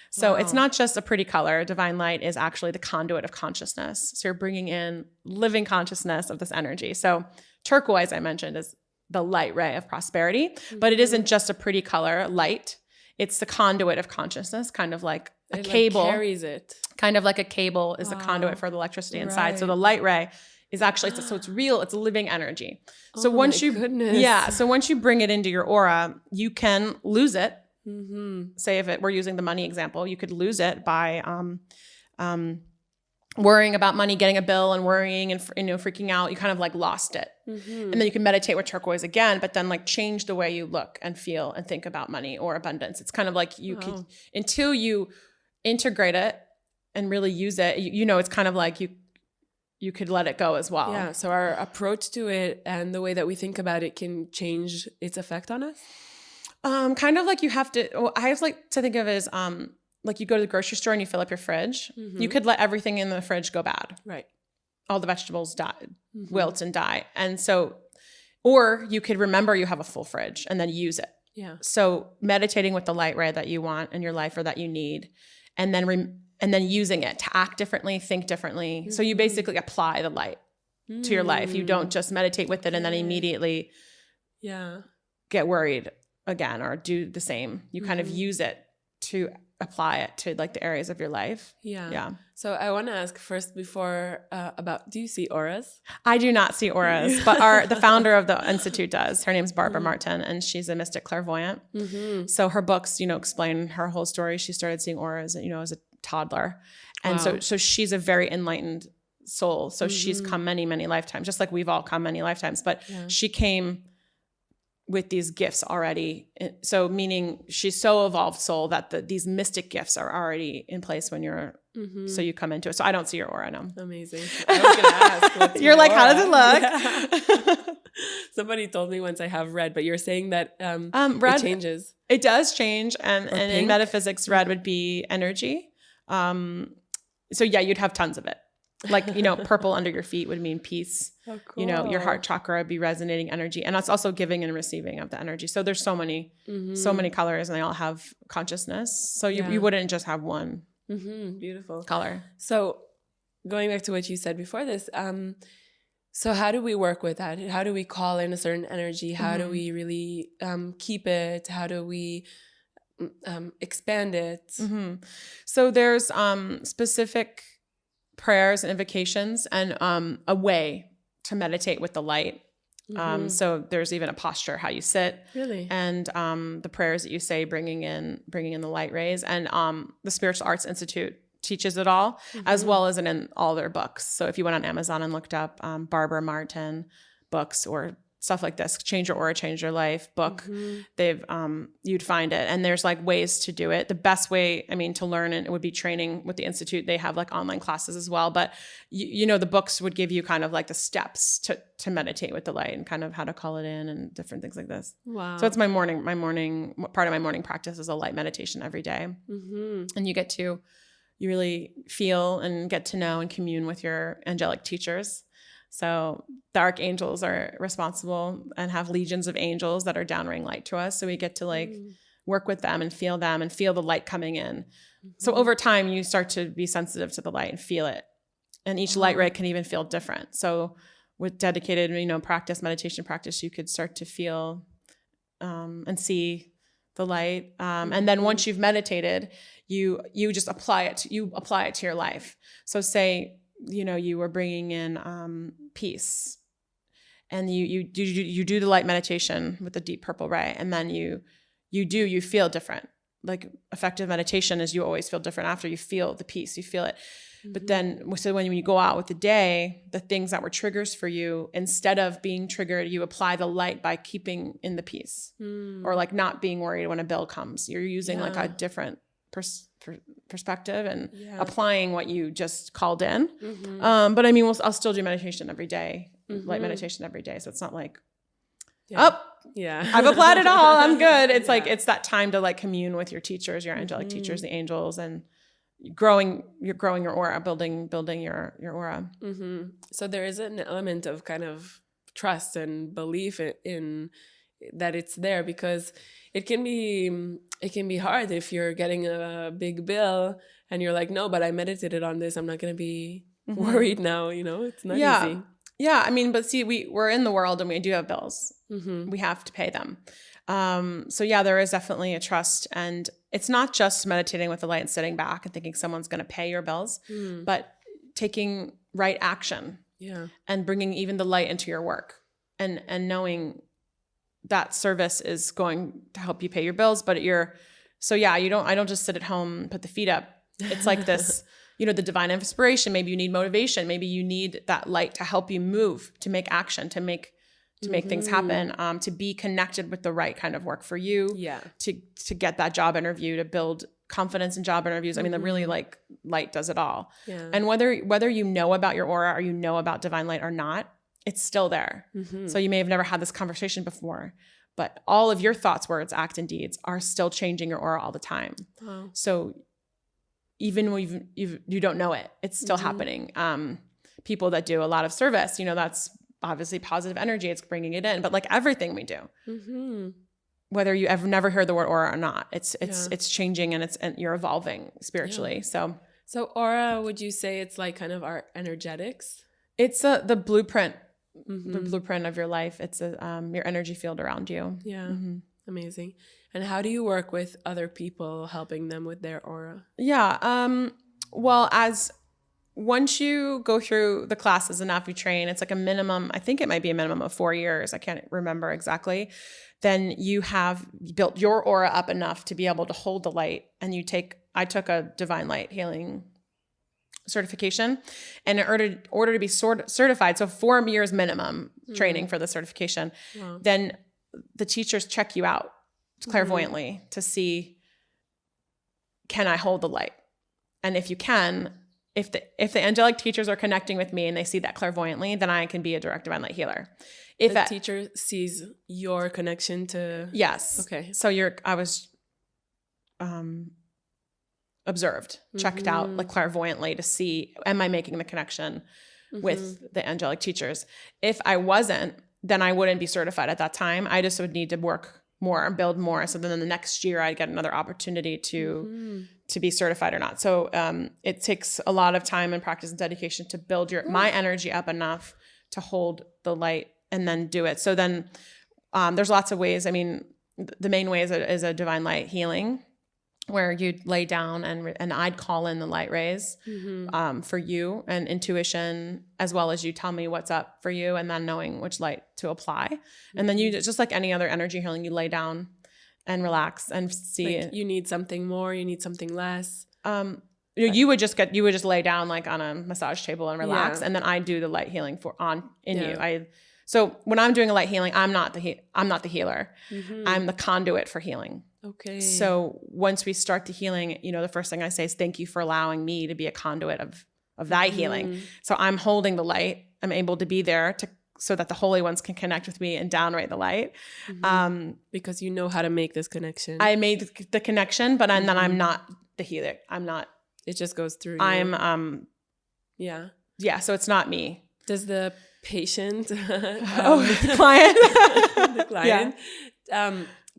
Speaker 1: So it's not just a pretty color. Divine light is actually the conduit of consciousness. So you're bringing in living consciousness of this energy. So turquoise, I mentioned, is the light ray of prosperity, but it isn't just a pretty color, light. It's the conduit of consciousness, kind of like a cable.
Speaker 3: Carries it.
Speaker 1: Kind of like a cable is the conduit for the electricity inside. So the light ray is actually, so it's real, it's a living energy. So once you bring it into your aura, you can lose it. Say if we're using the money example, you could lose it by worrying about money, getting a bill and worrying and freaking out. You kind of like lost it. And then you can meditate with turquoise again, but then like change the way you look and feel and think about money or abundance. It's kind of like you could, until you integrate it and really use it, it's kind of like you could let it go as well.
Speaker 3: Yeah. So our approach to it and the way that we think about it can change its effect on us.
Speaker 1: Kind of like you have to, I like to think of it as, like you go to the grocery store and you fill up your fridge. You could let everything in the fridge go bad.
Speaker 3: Right.
Speaker 1: All the vegetables wilt and die. And so, or you could remember you have a full fridge and then use it.
Speaker 3: Yeah.
Speaker 1: So meditating with the light ray that you want in your life or that you need, and then using it to act differently, think differently. So you basically apply the light to your life. You don't just meditate with it and then immediately get worried again or do the same. You kind of use it to apply it to like the areas of your life.
Speaker 3: Yeah. So I want to ask first before about, do you see auras?
Speaker 1: I do not see auras, but the founder of the Institute does. Her name's Barbara Martin, and she's a mystic clairvoyant. So her books, explain her whole story. She started seeing auras, as a toddler. And so she's a very enlightened soul. So she's come many, many lifetimes, just like we've all come many lifetimes. But she came with these gifts already. So meaning she's so evolved soul that these mystic gifts are already in place when you're, so you come into it. So I don't see your aura, no.
Speaker 3: Amazing. I was going to ask. What's
Speaker 1: you're like,
Speaker 3: aura?
Speaker 1: how does it look?
Speaker 3: Yeah. Somebody told me once I have red, but you're saying that
Speaker 1: red,
Speaker 3: it changes.
Speaker 1: It does change. And in
Speaker 3: pink?
Speaker 1: metaphysics, red would be energy. So yeah, you'd have tons of it. Like, purple under your feet would mean peace.
Speaker 3: Oh, cool.
Speaker 1: Your heart chakra would be resonating energy. And that's also giving and receiving of the energy. So there's so many colors, and they all have consciousness. So you wouldn't just have one
Speaker 3: beautiful
Speaker 1: color.
Speaker 3: So going back to what you said before this, so how do we work with that? How do we call in a certain energy? How do we really keep it? How do we expand it?
Speaker 1: So there's specific prayers and invocations and a way to meditate with the light. So there's even a posture, how you sit,
Speaker 3: really,
Speaker 1: and the prayers that you say, bringing in the light rays. And the Spiritual Arts Institute teaches it all, as well as in all their books. So if you went on Amazon and looked up Barbara Martin books or stuff like this, Change Your Aura, Change Your Life book, you'd find it. And there's like ways to do it. The best way, to learn it would be training with the Institute. They have like online classes as well, but the books would give you kind of like the steps to meditate with the light and kind of how to call it in and different things like this.
Speaker 3: Wow.
Speaker 1: So it's my morning part of my morning practice is a light meditation every day. And you really feel and get to know and commune with your angelic teachers. So the archangels are responsible and have legions of angels that are downring light to us. So we get to work with them and feel the light coming in. So over time, you start to be sensitive to the light and feel it. And each light ray can even feel different. So with dedicated, meditation practice, you could start to feel and see the light. And then once you've meditated, you just apply it to your life. So say, you were bringing in peace, and you do the light meditation with the deep purple ray, and then you feel different. Like effective meditation is you always feel different after you feel the peace, you feel it. But then, so when you go out with the day, the things that were triggers for you, instead of being triggered, you apply the light by keeping in the peace, or like not being worried when a bill comes. You're using like a different perspective and applying what you just called in. But I'll still do meditation every day, light meditation every day. So it's not like, I've applied it all, I'm good. It's like, it's that time to like commune with your teachers, your angelic teachers, the angels, and you're growing your aura, building your aura.
Speaker 3: So there is an element of kind of trust and belief in that it's there, because it can be hard if you're getting a big bill and you're like, no, but I meditated on this, I'm not going to be worried now. It's not easy.
Speaker 1: Yeah. But see, we're in the world and we do have bills. We have to pay them. So yeah, there is definitely a trust, and it's not just meditating with the light and sitting back and thinking someone's going to pay your bills, but taking right action and bringing even the light into your work and knowing that service is going to help you pay your bills, but I don't just sit at home, put the feet up. It's like this, the divine inspiration. Maybe you need motivation. Maybe you need that light to help you move, to make action, to make things happen, to be connected with the right kind of work for you, to get that job interview, to build confidence in job interviews. The really like light does it all. And whether you know about your aura or you know about divine light or not, it's still there. So you may have never had this conversation before, but all of your thoughts, words, acts, and deeds are still changing your aura all the time. Wow. So even when you don't know it, it's still happening. People that do a lot of service, that's obviously positive energy. It's bringing it in, but like everything we do, whether you ever never heard the word aura or not, it's changing and you're evolving spiritually. So
Speaker 3: aura, would you say it's like kind of our energetics?
Speaker 1: It's the blueprint. The blueprint of your life. It's your energy field around you.
Speaker 3: Amazing. And how do you work with other people, helping them with their aura?
Speaker 1: Yeah. Well, once you go through the classes enough, you train, it's like a minimum, I think it might be a minimum of 4 years. I can't remember exactly. Then you have built your aura up enough to be able to hold the light. And I took a divine light healing certification, and in order to be certified, so 4 years minimum training for the certification, then the teachers check you out clairvoyantly to see, can I hold the light? And if you can, if the angelic teachers are connecting with me and they see that clairvoyantly, then I can be a direct divine light healer. If
Speaker 3: the teacher sees your connection to...
Speaker 1: Yes.
Speaker 3: Okay.
Speaker 1: So I was observed, checked out like clairvoyantly to see, am I making the connection with the angelic teachers? If I wasn't, then I wouldn't be certified at that time. I just would need to work more and build more. So then the next year I'd get another opportunity to be certified or not. So it takes a lot of time and practice and dedication to build my energy up enough to hold the light and then do it. So then there's lots of ways. I mean, the main way is a divine light healing, where you'd lay down and I'd call in the light rays for you, and intuition, as well as you tell me what's up for you, and then knowing which light to apply. And then you, just like any other energy healing, you lay down and relax and see.
Speaker 3: Like you need something more, you need something less.
Speaker 1: You would just lay down like on a massage table and relax, and then I do the light healing you. So when I'm doing a light healing, I'm not the healer. I'm the conduit for healing.
Speaker 3: Okay.
Speaker 1: So once we start the healing, the first thing I say is thank you for allowing me to be a conduit of thy healing. So I'm holding the light. I'm able to be there so that the holy ones can connect with me and downrate the light.
Speaker 3: Because you know how to make this connection.
Speaker 1: I made the connection, but then I'm not the healer. I'm not.
Speaker 3: It just goes through you.
Speaker 1: I'm yeah. So it's not me.
Speaker 3: Does the patient,
Speaker 1: the client,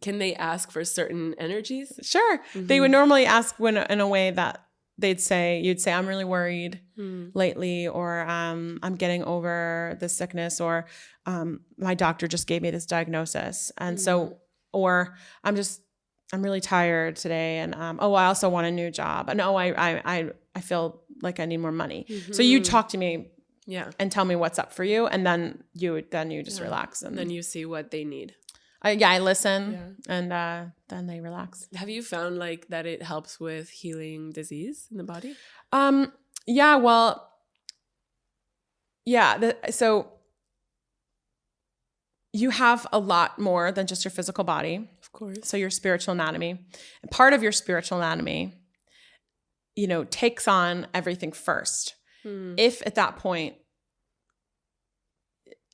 Speaker 1: can they ask for certain energies? Sure. They would normally ask in a way that you'd say, I'm really worried lately, or I'm getting over this sickness, or my doctor just gave me this diagnosis. And so, or I'm really tired today. And I also want a new job. And I feel like I need more money. So you talk to me and tell me what's up for you. And then you just relax. And
Speaker 3: then you see what they need.
Speaker 1: I listen, and then they relax.
Speaker 3: Have you found like that it helps with healing disease in the body?
Speaker 1: So you have a lot more than just your physical body.
Speaker 3: Of course.
Speaker 1: So your spiritual anatomy. And part of your spiritual anatomy, takes on everything first. If at that point,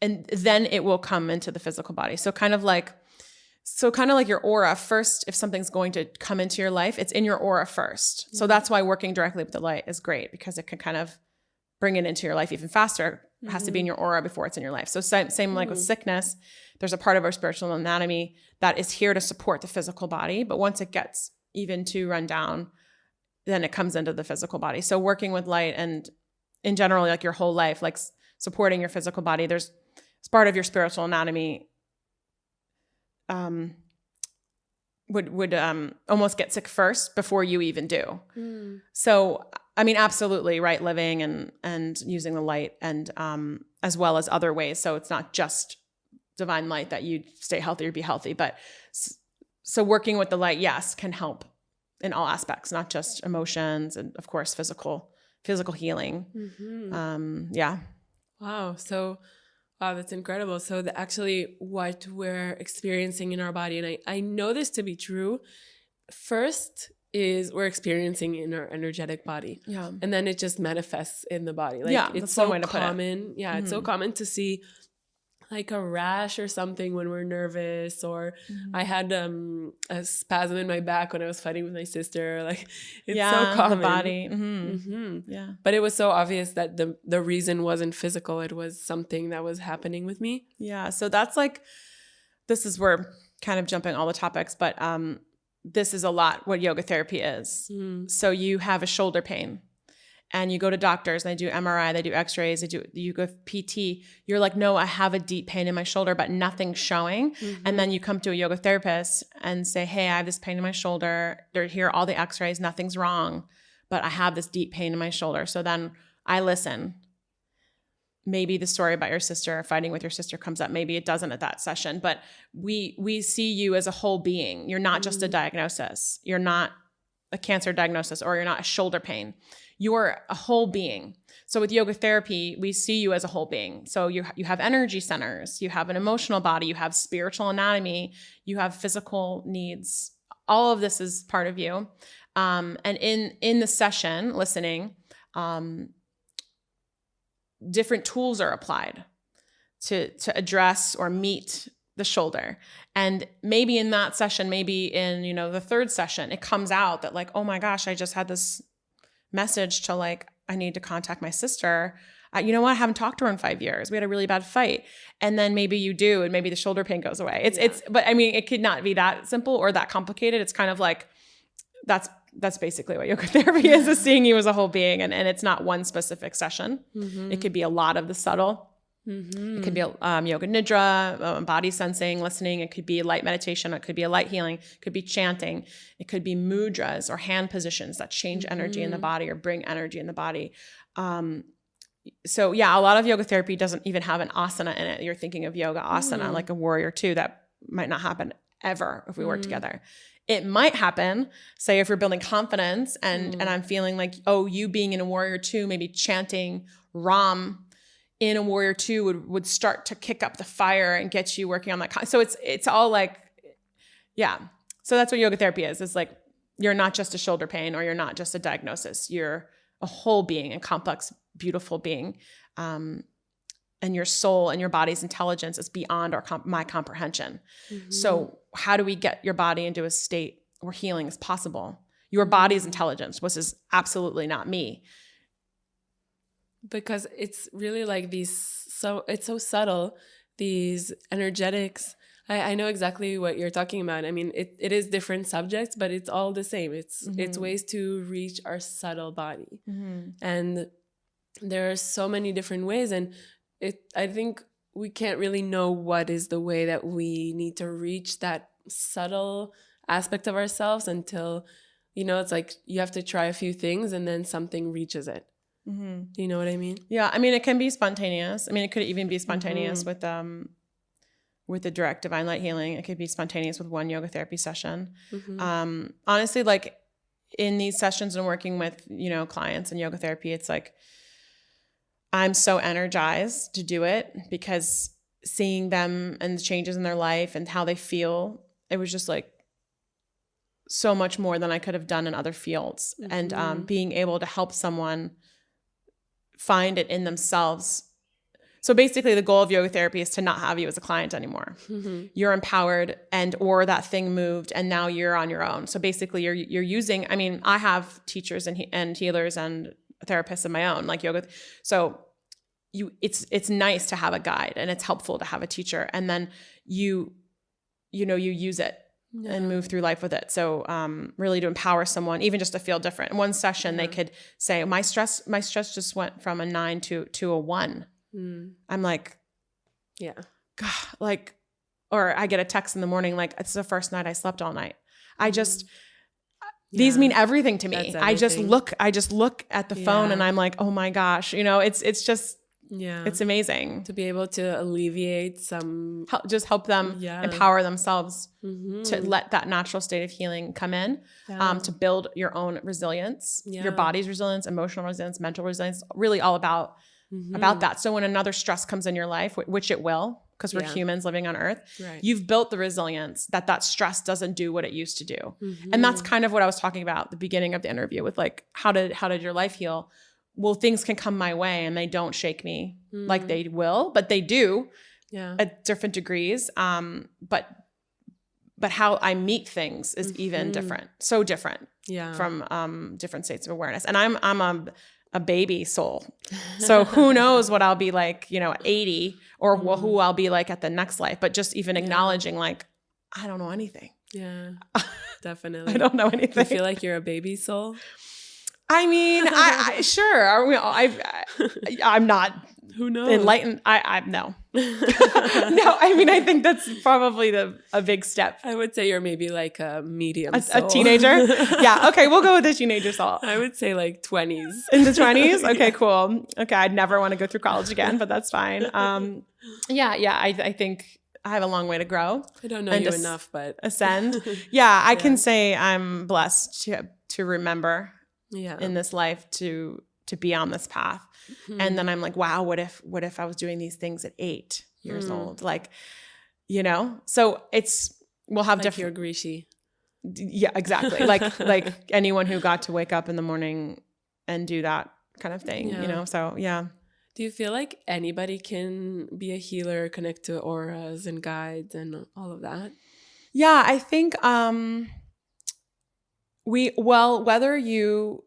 Speaker 1: and then it will come into the physical body. So kind of like your aura first, if something's going to come into your life, it's in your aura first. So that's why working directly with the light is great, because it can kind of bring it into your life even faster. It has to be in your aura before it's in your life. So same like with sickness, there's a part of our spiritual anatomy that is here to support the physical body. But once it gets even too run down, then it comes into the physical body. So working with light, and in general, like your whole life, like supporting your physical body, it's part of your spiritual anatomy, would almost get sick first before you even do. So, I mean, absolutely, right living and using the light, and as well as other ways. So it's not just divine light that you stay healthy or be healthy, but so working with the light, yes, can help in all aspects, not just emotions, and of course, physical healing.
Speaker 3: Wow. So, wow, that's incredible. So actually what we're experiencing in our body, and I know this to be true, first is we're experiencing in our energetic body. Yeah. And then it just manifests in the body. Like it's so common. Yeah. It's so common to see like a rash or something when we're nervous, or I had a spasm in my back when I was fighting with my sister. Like it's so common.
Speaker 1: The body.
Speaker 3: Yeah. But it was so obvious that the reason wasn't physical. It was something that was happening with me.
Speaker 1: Yeah. So that's like, we're kind of jumping all the topics, but this is a lot what yoga therapy is. So you have a shoulder pain, and you go to doctors and they do MRI, they do x-rays, you go PT, you're like, no, I have a deep pain in my shoulder, but nothing's showing. And then you come to a yoga therapist and say, hey, I have this pain in my shoulder. Here are all the x-rays, nothing's wrong, but I have this deep pain in my shoulder. So then I listen. Maybe the story about your sister fighting with your sister comes up. Maybe it doesn't at that session, but we see you as a whole being. You're not just a diagnosis. You're not a cancer diagnosis, or you're not a shoulder pain. You're a whole being. So with yoga therapy, we see you as a whole being. So you have energy centers, you have an emotional body, you have spiritual anatomy, you have physical needs. All of this is part of you. And in the session, listening, different tools are applied to address or meet the shoulder. And maybe in that session, maybe in, the third session, it comes out that like, oh my gosh, I just had this message to like, I need to contact my sister. You know what? I haven't talked to her in 5 years. We had a really bad fight. And then maybe you do, and maybe the shoulder pain goes away. But I mean, it could not be that simple or that complicated. It's kind of like, that's basically what yoga therapy is seeing you as a whole being. And it's not one specific session. It could be a lot of the subtle. It could be yoga nidra, body sensing, listening. It could be light meditation. It could be a light healing. It could be chanting. It could be mudras or hand positions that change energy in the body or bring energy in the body. So yeah, a lot of yoga therapy doesn't even have an asana in it. You're thinking of yoga asana, like a warrior two. That might not happen ever if we work together. It might happen, say if you're building confidence and I'm feeling like, oh, you being in a warrior two, maybe chanting Ram in a warrior two would start to kick up the fire and get you working on that. So it's all like, yeah. So that's what yoga therapy is. It's like, you're not just a shoulder pain, or you're not just a diagnosis. You're a whole being, a complex, beautiful being. And your soul and your body's intelligence is beyond my comprehension. So how do we get your body into a state where healing is possible? Your body's intelligence, which is absolutely not me.
Speaker 3: Because it's really like it's so subtle, these energetics. I know exactly what you're talking about. I mean, it is different subjects, but it's all the same. It's ways to reach our subtle body. And there are so many different ways. And I think we can't really know what is the way that we need to reach that subtle aspect of ourselves until, it's like you have to try a few things and then something reaches it. You know what I mean? Yeah.
Speaker 1: I mean, it can be spontaneous. I mean, it could even be spontaneous with the direct divine light healing. It could be spontaneous with one yoga therapy session. Honestly, like in these sessions and working with, clients and yoga therapy, it's like, I'm so energized to do it because seeing them and the changes in their life and how they feel, it was just like so much more than I could have done in other fields. And being able to help someone find it in themselves. So basically the goal of yoga therapy is to not have you as a client anymore. You're empowered or that thing moved and now you're on your own. So basically you're using, I mean, I have teachers and healers and therapists of my own, like yoga. So it's nice to have a guide and it's helpful to have a teacher. And then you use it and move through life with it. So really to empower someone, even just to feel different. In one session, they could say, my stress just went from a 9 to a 1. I'm like, yeah, God, like, or I get a text in the morning, like, it's the first night I slept all night. I just, these mean everything to me. Everything. I just look at the phone and I'm like, oh my gosh, it's just, it's amazing
Speaker 3: to be able to alleviate some,
Speaker 1: help them empower themselves to let that natural state of healing come in, to build your own resilience, your body's resilience, emotional resilience, mental resilience, really all about that. So when another stress comes in your life, which it will, because we're humans living on earth, you've built the resilience that stress doesn't do what it used to do. And that's kind of what I was talking about at the beginning of the interview with like, how did your life heal? Well, things can come my way and they don't shake me like they will, but they do at different degrees. But how I meet things is even different, so different from different states of awareness. And I'm a baby soul. So who knows what I'll be like, at 80 or who I'll be like at the next life, but just even acknowledging like, I don't know anything.
Speaker 3: Yeah, definitely.
Speaker 1: I don't know anything.
Speaker 3: Do you feel like you're a baby soul?
Speaker 1: I mean, I sure. Are we? I'm not
Speaker 3: Who knows?
Speaker 1: enlightened. I no. No, I mean, I think that's probably a big step.
Speaker 3: I would say you're maybe like a medium
Speaker 1: A
Speaker 3: soul.
Speaker 1: teenager? Yeah. Okay, we'll go with the teenager soul.
Speaker 3: I would say like 20s.
Speaker 1: In the 20s? Okay, cool. Okay, I'd never want to go through college again, but that's fine. I think I have a long way to grow.
Speaker 3: I don't know
Speaker 1: and
Speaker 3: you enough, but
Speaker 1: ascend. Yeah, I can say I'm blessed to remember in this life to be on this path. And then I'm like, wow, what if I was doing these things at 8 years old? Like, so we'll have
Speaker 3: like
Speaker 1: different.
Speaker 3: your Grishi.
Speaker 1: Yeah, exactly. Like anyone who got to wake up in the morning and do that kind of thing, So yeah.
Speaker 3: Do you feel like anybody can be a healer, connect to auras and guides and all of that?
Speaker 1: Yeah, I think whether you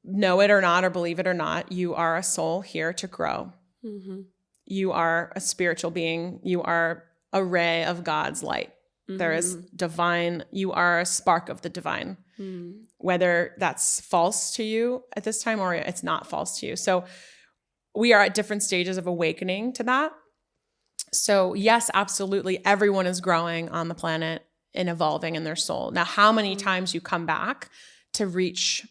Speaker 1: know it or not, or believe it or not, you are a soul here to grow. Mm-hmm. You are a spiritual being. You are a ray of God's light. Mm-hmm. There is divine. You are a spark of the divine. Mm. Whether that's false to you at this time or it's not false to you. So we are at different stages of awakening to that. So yes, absolutely, everyone is growing on the planet and evolving in their soul. Now, how many times you come back to reach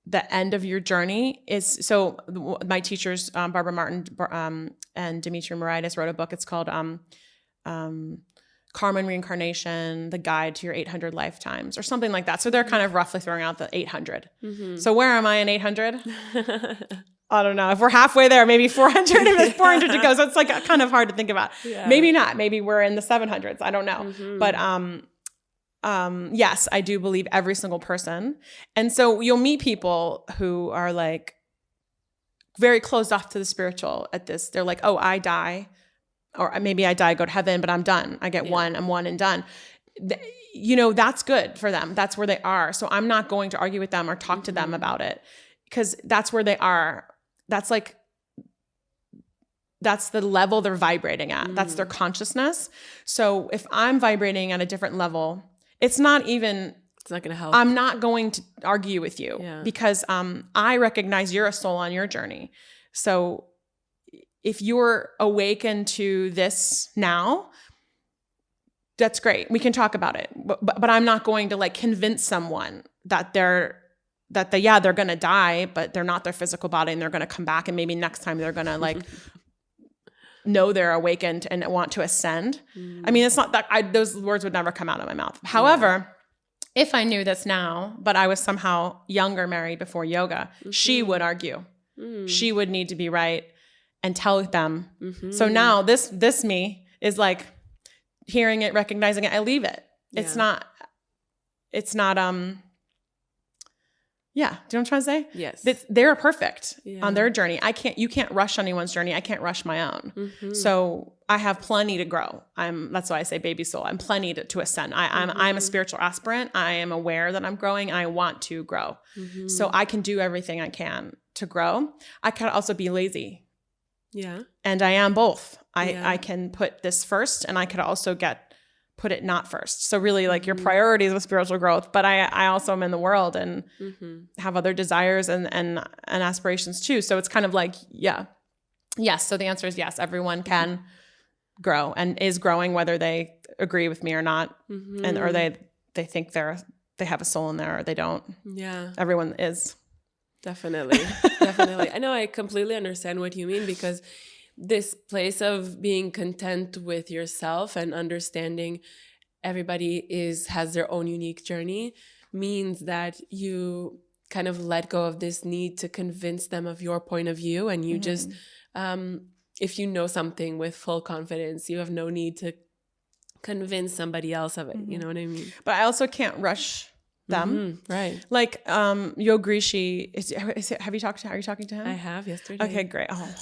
Speaker 1: the end of your journey is, so my teachers, Barbara Martin and Dimitri Morides wrote a book. It's called Karma and Reincarnation, The Guide to Your 800 Lifetimes, or something like that. So they're kind of roughly throwing out the 800. Mm-hmm. So where am I in 800? I don't know. If we're halfway there, maybe 400, if it's 400 to go. So it's like kind of hard to think about. Yeah. Maybe not. Maybe we're in the 700s. I don't know. Mm-hmm. But yes, I do believe every single person. And so you'll meet people who are like very closed off to the spiritual at this. They're like, oh, I die. Or maybe I die, go to heaven, but I'm done. I get one, I'm one and done. That's good for them. That's where they are. So I'm not going to argue with them or talk to them about it because that's where they are. That's the level they're vibrating at. That's their consciousness. So if I'm vibrating at a different level, it's not going to help. I'm not going to argue with you because I recognize you're a soul on your journey. So if you're awakened to this now, that's great. We can talk about it. But I'm not going to like convince someone that they're going to die, but they're not their physical body and they're going to come back. And maybe next time they're going to like know they're awakened and want to ascend. I mean, it's not that those words would never come out of my mouth. However, if I knew this now, but I was somehow younger married before yoga, she would argue. She would need to be right and tell them. So now this me is like hearing it, recognizing it, I leave it. It's not, yeah. Do you know what I'm trying to say?
Speaker 3: Yes.
Speaker 1: They're perfect on their journey. You can't rush anyone's journey. I can't rush my own. So I have plenty to grow. That's why I say baby soul. I'm plenty to ascend. I'm a spiritual aspirant. I am aware that I'm growing. I want to grow. So I can do everything I can to grow. I can also be lazy.
Speaker 3: Yeah.
Speaker 1: And I am both. I can put this first and I could also put it not first. So really like your priorities with spiritual growth, but I also am in the world and have other desires and aspirations too. So it's kind of like, yes. So the answer is yes, everyone can grow and is growing whether they agree with me or not. And or they think they have a soul in there or they don't.
Speaker 3: Yeah.
Speaker 1: Everyone is.
Speaker 3: Definitely. I know I completely understand what you mean because this place of being content with yourself and understanding everybody has their own unique journey means that you kind of let go of this need to convince them of your point of view. And you just, if you know something with full confidence, you have no need to convince somebody else of it. You know what I mean?
Speaker 1: But I also can't rush them.
Speaker 3: Right.
Speaker 1: Like Yogrishi, are you talking to him?
Speaker 3: I have yesterday.
Speaker 1: Okay, great. Oh,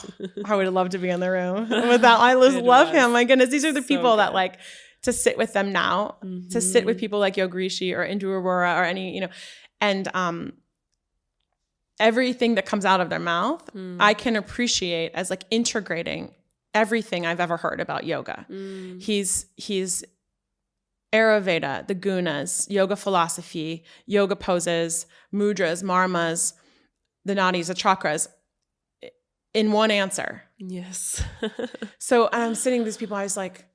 Speaker 1: I would love to be in the room with that. I just love him. My goodness. These are the people that like to sit with them now, to sit with people like Yogrishi or Indu Aurora or any, and everything that comes out of their mouth, I can appreciate as like integrating everything I've ever heard about yoga. He's Ayurveda, the gunas, yoga philosophy, yoga poses, mudras, marmas, the nadis, the chakras, in one answer.
Speaker 3: Yes.
Speaker 1: So I'm sitting with these people, I was like,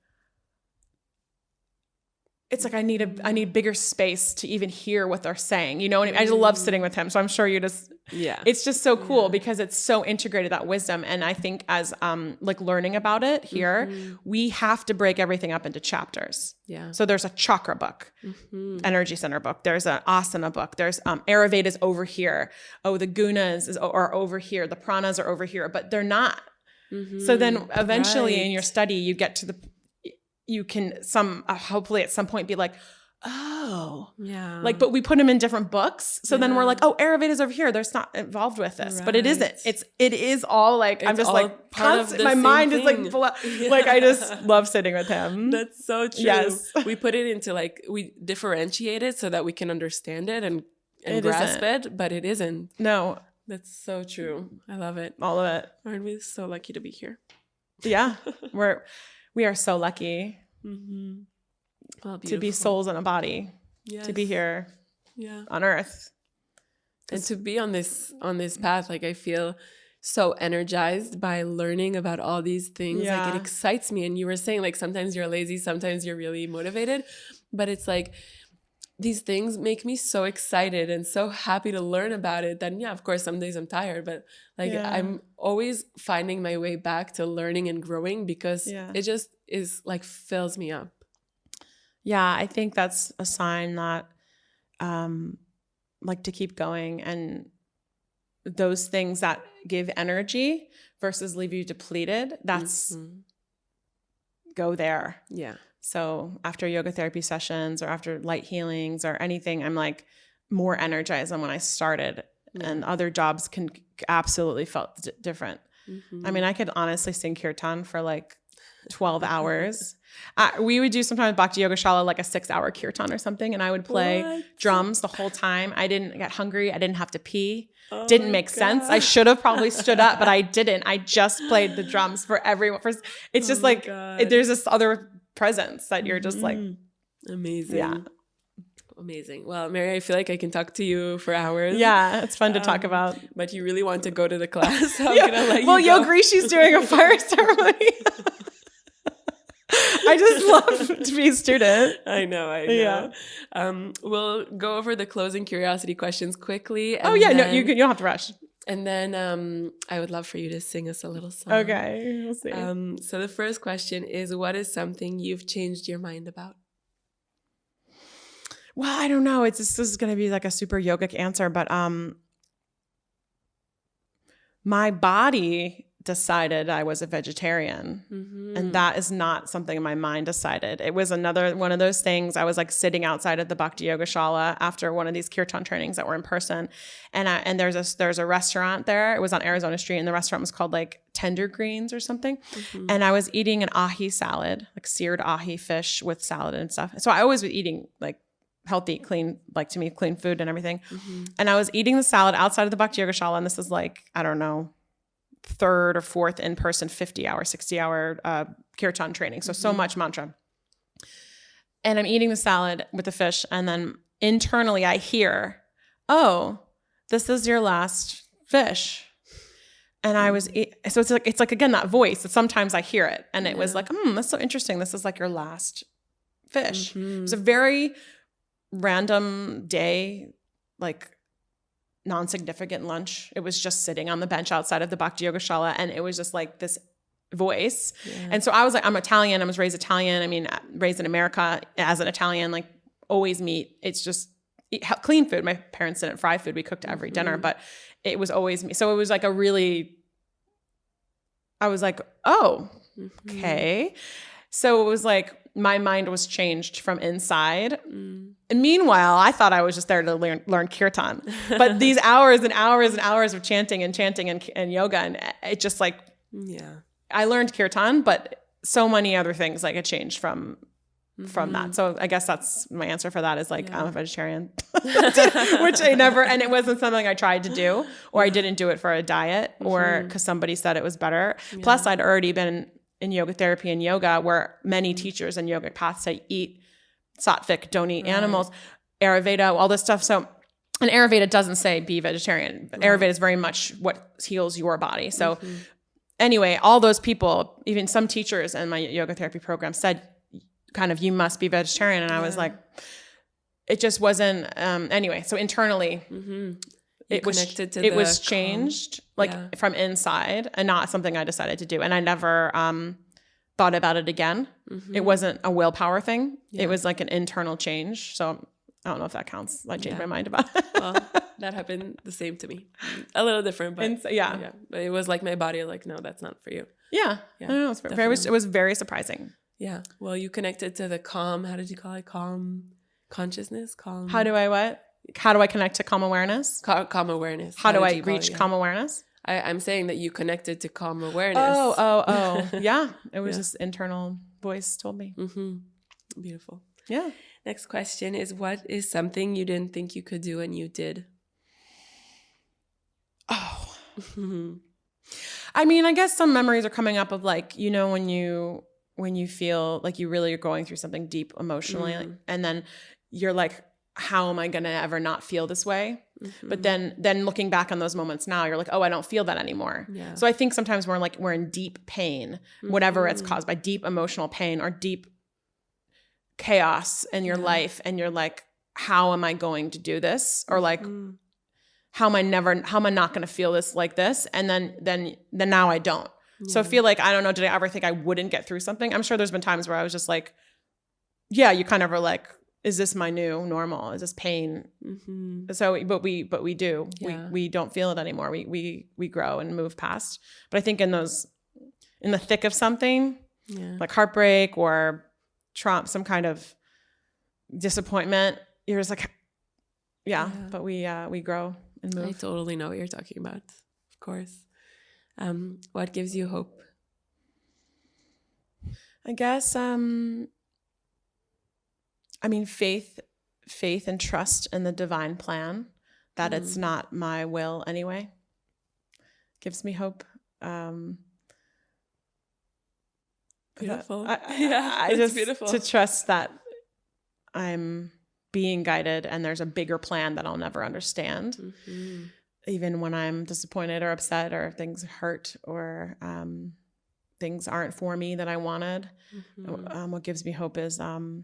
Speaker 1: it's like I need bigger space to even hear what they're saying. You know, and I just love sitting with him. So I'm sure you just it's just so cool because it's so integrated, that wisdom. And I think as like learning about it here, we have to break everything up into chapters.
Speaker 3: Yeah.
Speaker 1: So there's a chakra book, energy center book. There's an asana book. There's Ayurveda is over here. Oh, the gunas are over here. The pranas are over here, but they're not. So then eventually in your study, you get to you can hopefully at some point be like, oh,
Speaker 3: yeah.
Speaker 1: Like, but we put them in different books. So then we're like, oh, Ayurveda is over here. There's not involved with this, but it isn't. It is all like, I'm just like, constant, my mind is like, like, I just love sitting with him.
Speaker 3: That's so true.
Speaker 1: Yes.
Speaker 3: We put it into like, we differentiate it so that we can understand it and grasp it, but it isn't.
Speaker 1: No.
Speaker 3: That's so true. I love it.
Speaker 1: All of it.
Speaker 3: Aren't we so lucky to be here?
Speaker 1: Yeah. We are so lucky
Speaker 3: Well,
Speaker 1: to be souls in a body, to be here on earth.
Speaker 3: And to be on this path, like I feel so energized by learning about all these things. Like it excites me. And you were saying like sometimes you're lazy, sometimes you're really motivated, but it's like these things make me so excited and so happy to learn about it. Then of course some days I'm tired, but like I'm always finding my way back to learning and growing because it just is like fills me up.
Speaker 1: Yeah, I think that's a sign that like to keep going, and those things that give energy versus leave you depleted, that's go there.
Speaker 3: Yeah.
Speaker 1: So after yoga therapy sessions or after light healings or anything, I'm like more energized than when I started. And other jobs can absolutely felt different. I mean, I could honestly sing Kirtan for like 12 hours. We would do sometimes Bhakti Yoga Shala, like a 6-hour Kirtan or something. And I would play drums the whole time. I didn't get hungry. I didn't have to pee. Didn't make sense. I should have probably stood up, but I didn't. I just played the drums for everyone. It's just like, there's this other presence that you're just like.
Speaker 3: Amazing.
Speaker 1: Yeah.
Speaker 3: Amazing. Well, Mary, I feel like I can talk to you for hours.
Speaker 1: Yeah, it's fun to talk about.
Speaker 3: But you really want to go to the class. So I'm gonna let you go.
Speaker 1: Yogishi's doing a fire ceremony. I just love to be a student.
Speaker 3: I know.
Speaker 1: Yeah.
Speaker 3: We'll go over the closing curiosity questions quickly.
Speaker 1: No, you don't have to rush.
Speaker 3: And then I would love for you to sing us a little song.
Speaker 1: Okay, we'll see.
Speaker 3: So the first question is, what is something you've changed your mind about?
Speaker 1: Well, I don't know. This is going to be like a super yogic answer, but my body decided I was a vegetarian, and that is not something my mind decided. It was another one of those things. I was like sitting outside of the Bhakti Yoga Shala after one of these Kirtan trainings that were in person, and there's a restaurant there. It was on Arizona Street, and the restaurant was called like Tender Greens or something. And I was eating an ahi salad, like seared ahi fish with salad and stuff. So I always was eating like healthy, clean, like to me, clean food and everything. And I was eating the salad outside of the Bhakti Yoga Shala, and this is like, I don't know, 3rd or 4th in-person 50-hour, 60-hour Kirtan training. So much mantra. And I'm eating the salad with the fish, and then internally I hear, oh, this is your last fish. And I was, so it's like again, that voice that sometimes I hear it. And it was like, that's so interesting. This is like your last fish. It was a very random day, like non-significant lunch. It was just sitting on the bench outside of the Bhakti Yoga Shala, and it was just like this voice. And so I was like, I'm Italian. I was raised Italian. I mean, raised in America as an Italian, like always meat. It's just clean food. My parents didn't fry food. We cooked every dinner, but it was always meat. So it was like I was like, oh, okay. So it was like my mind was changed from inside. And meanwhile, I thought I was just there to learn Kirtan. But these hours and hours and hours of chanting and yoga, and it just like, I learned Kirtan, but so many other things like it changed from that. So I guess that's my answer for that is like, I'm a vegetarian, which I never, and it wasn't something I tried to do, or I didn't do it for a diet or because somebody said it was better. Plus I'd already been in yoga therapy and yoga where many teachers and yogic paths say eat sattvic, don't eat animals, Ayurveda, all this stuff. So, and Ayurveda doesn't say be vegetarian. But Ayurveda is very much what heals your body. So anyway, all those people, even some teachers in my yoga therapy program said kind of, you must be vegetarian. And I was like, it just wasn't, anyway. So internally, it was changed from inside and not something I decided to do. And I never thought about it again. It wasn't a willpower thing. It was like an internal change. So I don't know if that counts. I changed my mind about it.
Speaker 3: Well, that happened the same to me. A little different, but But it was like my body, like, no, that's not for you.
Speaker 1: Yeah. I don't know. It was very surprising.
Speaker 3: Yeah. Well, you connected to the calm. How did you call it? Calm consciousness? Calm.
Speaker 1: How do I connect to calm awareness?
Speaker 3: Calm awareness.
Speaker 1: How do I reach calm awareness?
Speaker 3: I'm saying that you connected to calm awareness.
Speaker 1: Oh. Yeah. It was just internal voice told me.
Speaker 3: Beautiful.
Speaker 1: Yeah.
Speaker 3: Next question is, what is something you didn't think you could do and you did?
Speaker 1: Oh. I mean, I guess some memories are coming up of like, you know, when you feel like you really are going through something deep emotionally, and then you're like, how am I going to ever not feel this way? But then looking back on those moments now, you're like, oh, I don't feel that anymore. Yeah. So I think sometimes we're in deep pain, whatever it's caused by, deep emotional pain or deep chaos in your life. And you're like, how am I going to do this? Or like, how am I not going to feel this like this? And then now I don't. Yeah. So I feel like, I don't know, did I ever think I wouldn't get through something? I'm sure there's been times where I was just like, yeah, you kind of are like, is this my new normal? Is this pain? So, but we do, we don't feel it anymore. We grow and move past. But I think in the thick of something, like heartbreak or trauma, some kind of disappointment, you're just like, but we grow and move.
Speaker 3: I totally know what you're talking about. Of course. What gives you hope?
Speaker 1: I guess, faith and trust in the divine plan, that it's not my will anyway, gives me hope.
Speaker 3: Beautiful.
Speaker 1: Beautiful. To trust that I'm being guided and there's a bigger plan that I'll never understand. Even when I'm disappointed or upset or things hurt or things aren't for me that I wanted. What gives me hope is, I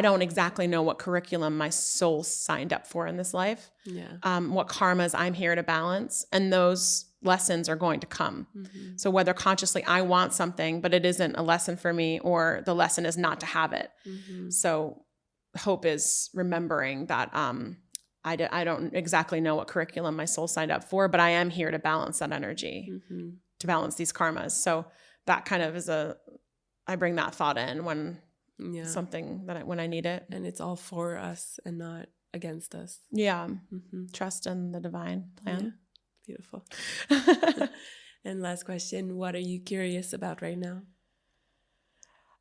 Speaker 1: don't exactly know what curriculum my soul signed up for in this life. What karmas I'm here to balance, and those lessons are going to come. So whether consciously I want something, but it isn't a lesson for me, or the lesson is not to have it. So hope is remembering that I don't exactly know what curriculum my soul signed up for, but I am here to balance that energy, to balance these karmas. So that kind of is I bring that thought in when something when I need it.
Speaker 3: And it's all for us and not against us.
Speaker 1: Yeah. Trust in the divine plan.
Speaker 3: Beautiful. And last question, what are you curious about right now?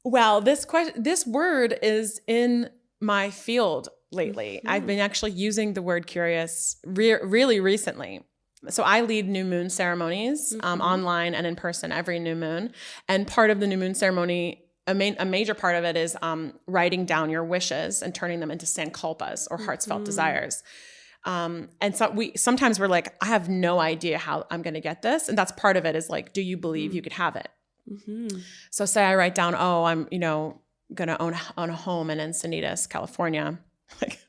Speaker 1: Well, this word is in my field lately. I've been actually using the word curious really recently. So I lead new moon ceremonies online and in person every new moon. And part of the new moon ceremony, a major part of it is writing down your wishes and turning them into sankalpas, or heartfelt desires. And so sometimes we're like, I have no idea how I'm going to get this. And that's part of it, is like, do you believe you could have it? So say I write down, I'm, going to own a home in Encinitas, California. Like,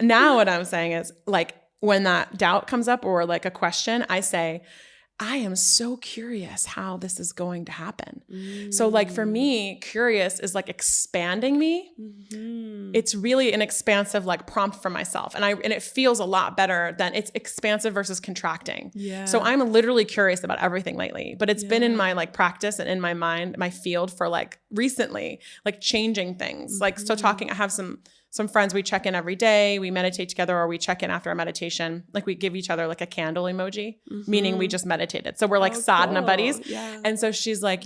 Speaker 1: now what I'm saying is, like, when that doubt comes up or like a question, I say, I am so curious how this is going to happen. So like for me, curious is like expanding me. It's really an expansive like prompt for myself. And it feels a lot better than it's expansive versus contracting. So I'm literally curious about everything lately, but it's been in my like practice and in my mind, my field for like recently, like changing things. Like, so I have some friends, we check in every day, we meditate together, or we check in after a meditation. Like we give each other like a candle emoji, meaning we just meditated. So we're like sadhana buddies. And so she's like,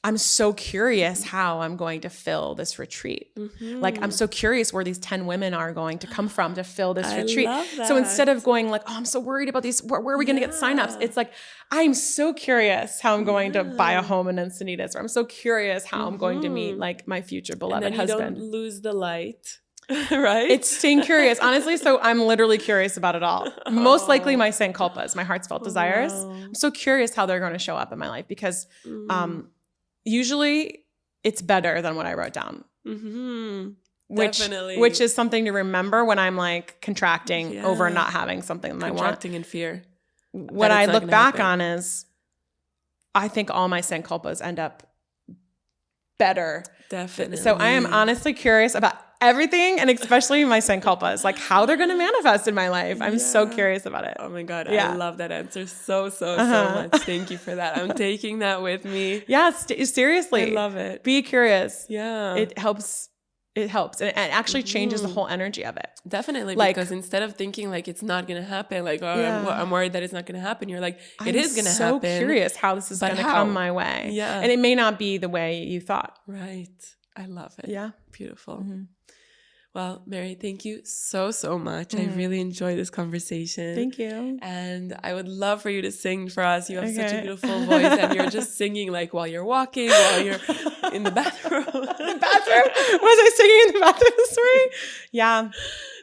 Speaker 1: I'm so curious how I'm going to fill this retreat. Like, I'm so curious where these 10 women are going to come from to fill this retreat.
Speaker 3: love
Speaker 1: So instead
Speaker 3: that.
Speaker 1: of going like, oh, I'm so worried about these, where are we going to get signups? It's like, I'm so curious how I'm going to buy a home in Encinitas, or I'm so curious how I'm going to meet like my future beloved
Speaker 3: and then
Speaker 1: husband.
Speaker 3: You don't lose the light, right?
Speaker 1: It's staying curious, honestly. So I'm literally curious about it all. Most likely my sankalpas, my heart's felt desires. I'm so curious how they're going to show up in my life, because usually it's better than what I wrote down.
Speaker 3: Definitely.
Speaker 1: Which is something to remember when I'm like contracting over not having something that I want.
Speaker 3: Contracting in fear.
Speaker 1: What I look back on is, I think all my sankalpas end up better.
Speaker 3: Definitely.
Speaker 1: So I am honestly curious about everything, and especially my sankalpas, like how they're going to manifest in my life. I'm so curious about it.
Speaker 3: Oh my God.
Speaker 1: Yeah.
Speaker 3: I love that answer so much. Thank you for that. I'm taking that with me.
Speaker 1: Yeah, seriously.
Speaker 3: I love it.
Speaker 1: Be curious.
Speaker 3: Yeah.
Speaker 1: It helps. It helps. And it actually changes the whole energy of it.
Speaker 3: Definitely.
Speaker 1: Like,
Speaker 3: because instead of thinking like it's not going to happen, like, oh, I'm worried that it's not going to happen, you're like, it is going to happen.
Speaker 1: I'm so curious how this is going to come my way.
Speaker 3: Yeah.
Speaker 1: And it may not be the way you thought.
Speaker 3: Right. I love it.
Speaker 1: Yeah.
Speaker 3: Beautiful. Well, Merry, thank you so much. I really enjoyed this conversation.
Speaker 1: Thank you.
Speaker 3: And I would love for you to sing for us. You have such a beautiful voice, and you're just singing like while you're walking, while you're in the bathroom.
Speaker 1: Was I singing in the bathroom this morning? Yeah.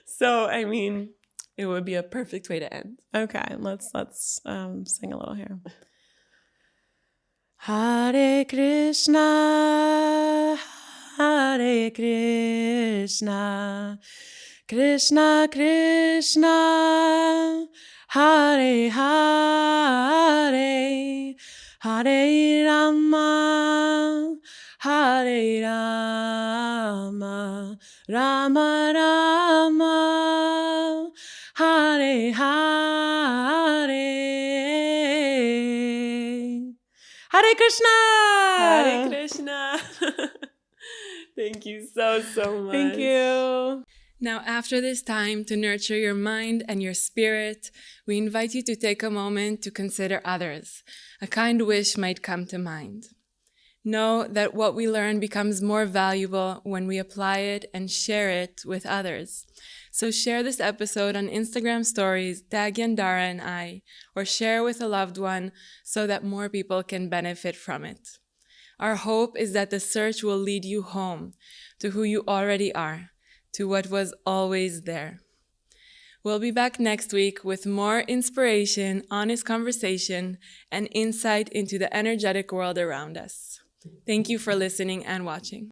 Speaker 3: So, I mean, it would be a perfect way to end.
Speaker 1: Okay, let's sing a little here. Hare Krishna, Hare Krishna, Krishna Krishna, Hare Hare, Hare Rama, Hare Rama, Rama Rama, Hare Hare. Hare Krishna!
Speaker 3: Hare Krishna! Thank you so much.
Speaker 1: Thank you.
Speaker 2: Now, after this time to nurture your mind and your spirit, we invite you to take a moment to consider others. A kind wish might come to mind. Know that what we learn becomes more valuable when we apply it and share it with others. So share this episode on Instagram stories, tag Yandara and I, or share with a loved one so that more people can benefit from it. Our hope is that the search will lead you home, to who you already are, to what was always there. We'll be back next week with more inspiration, honest conversation, and insight into the energetic world around us. Thank you for listening and watching.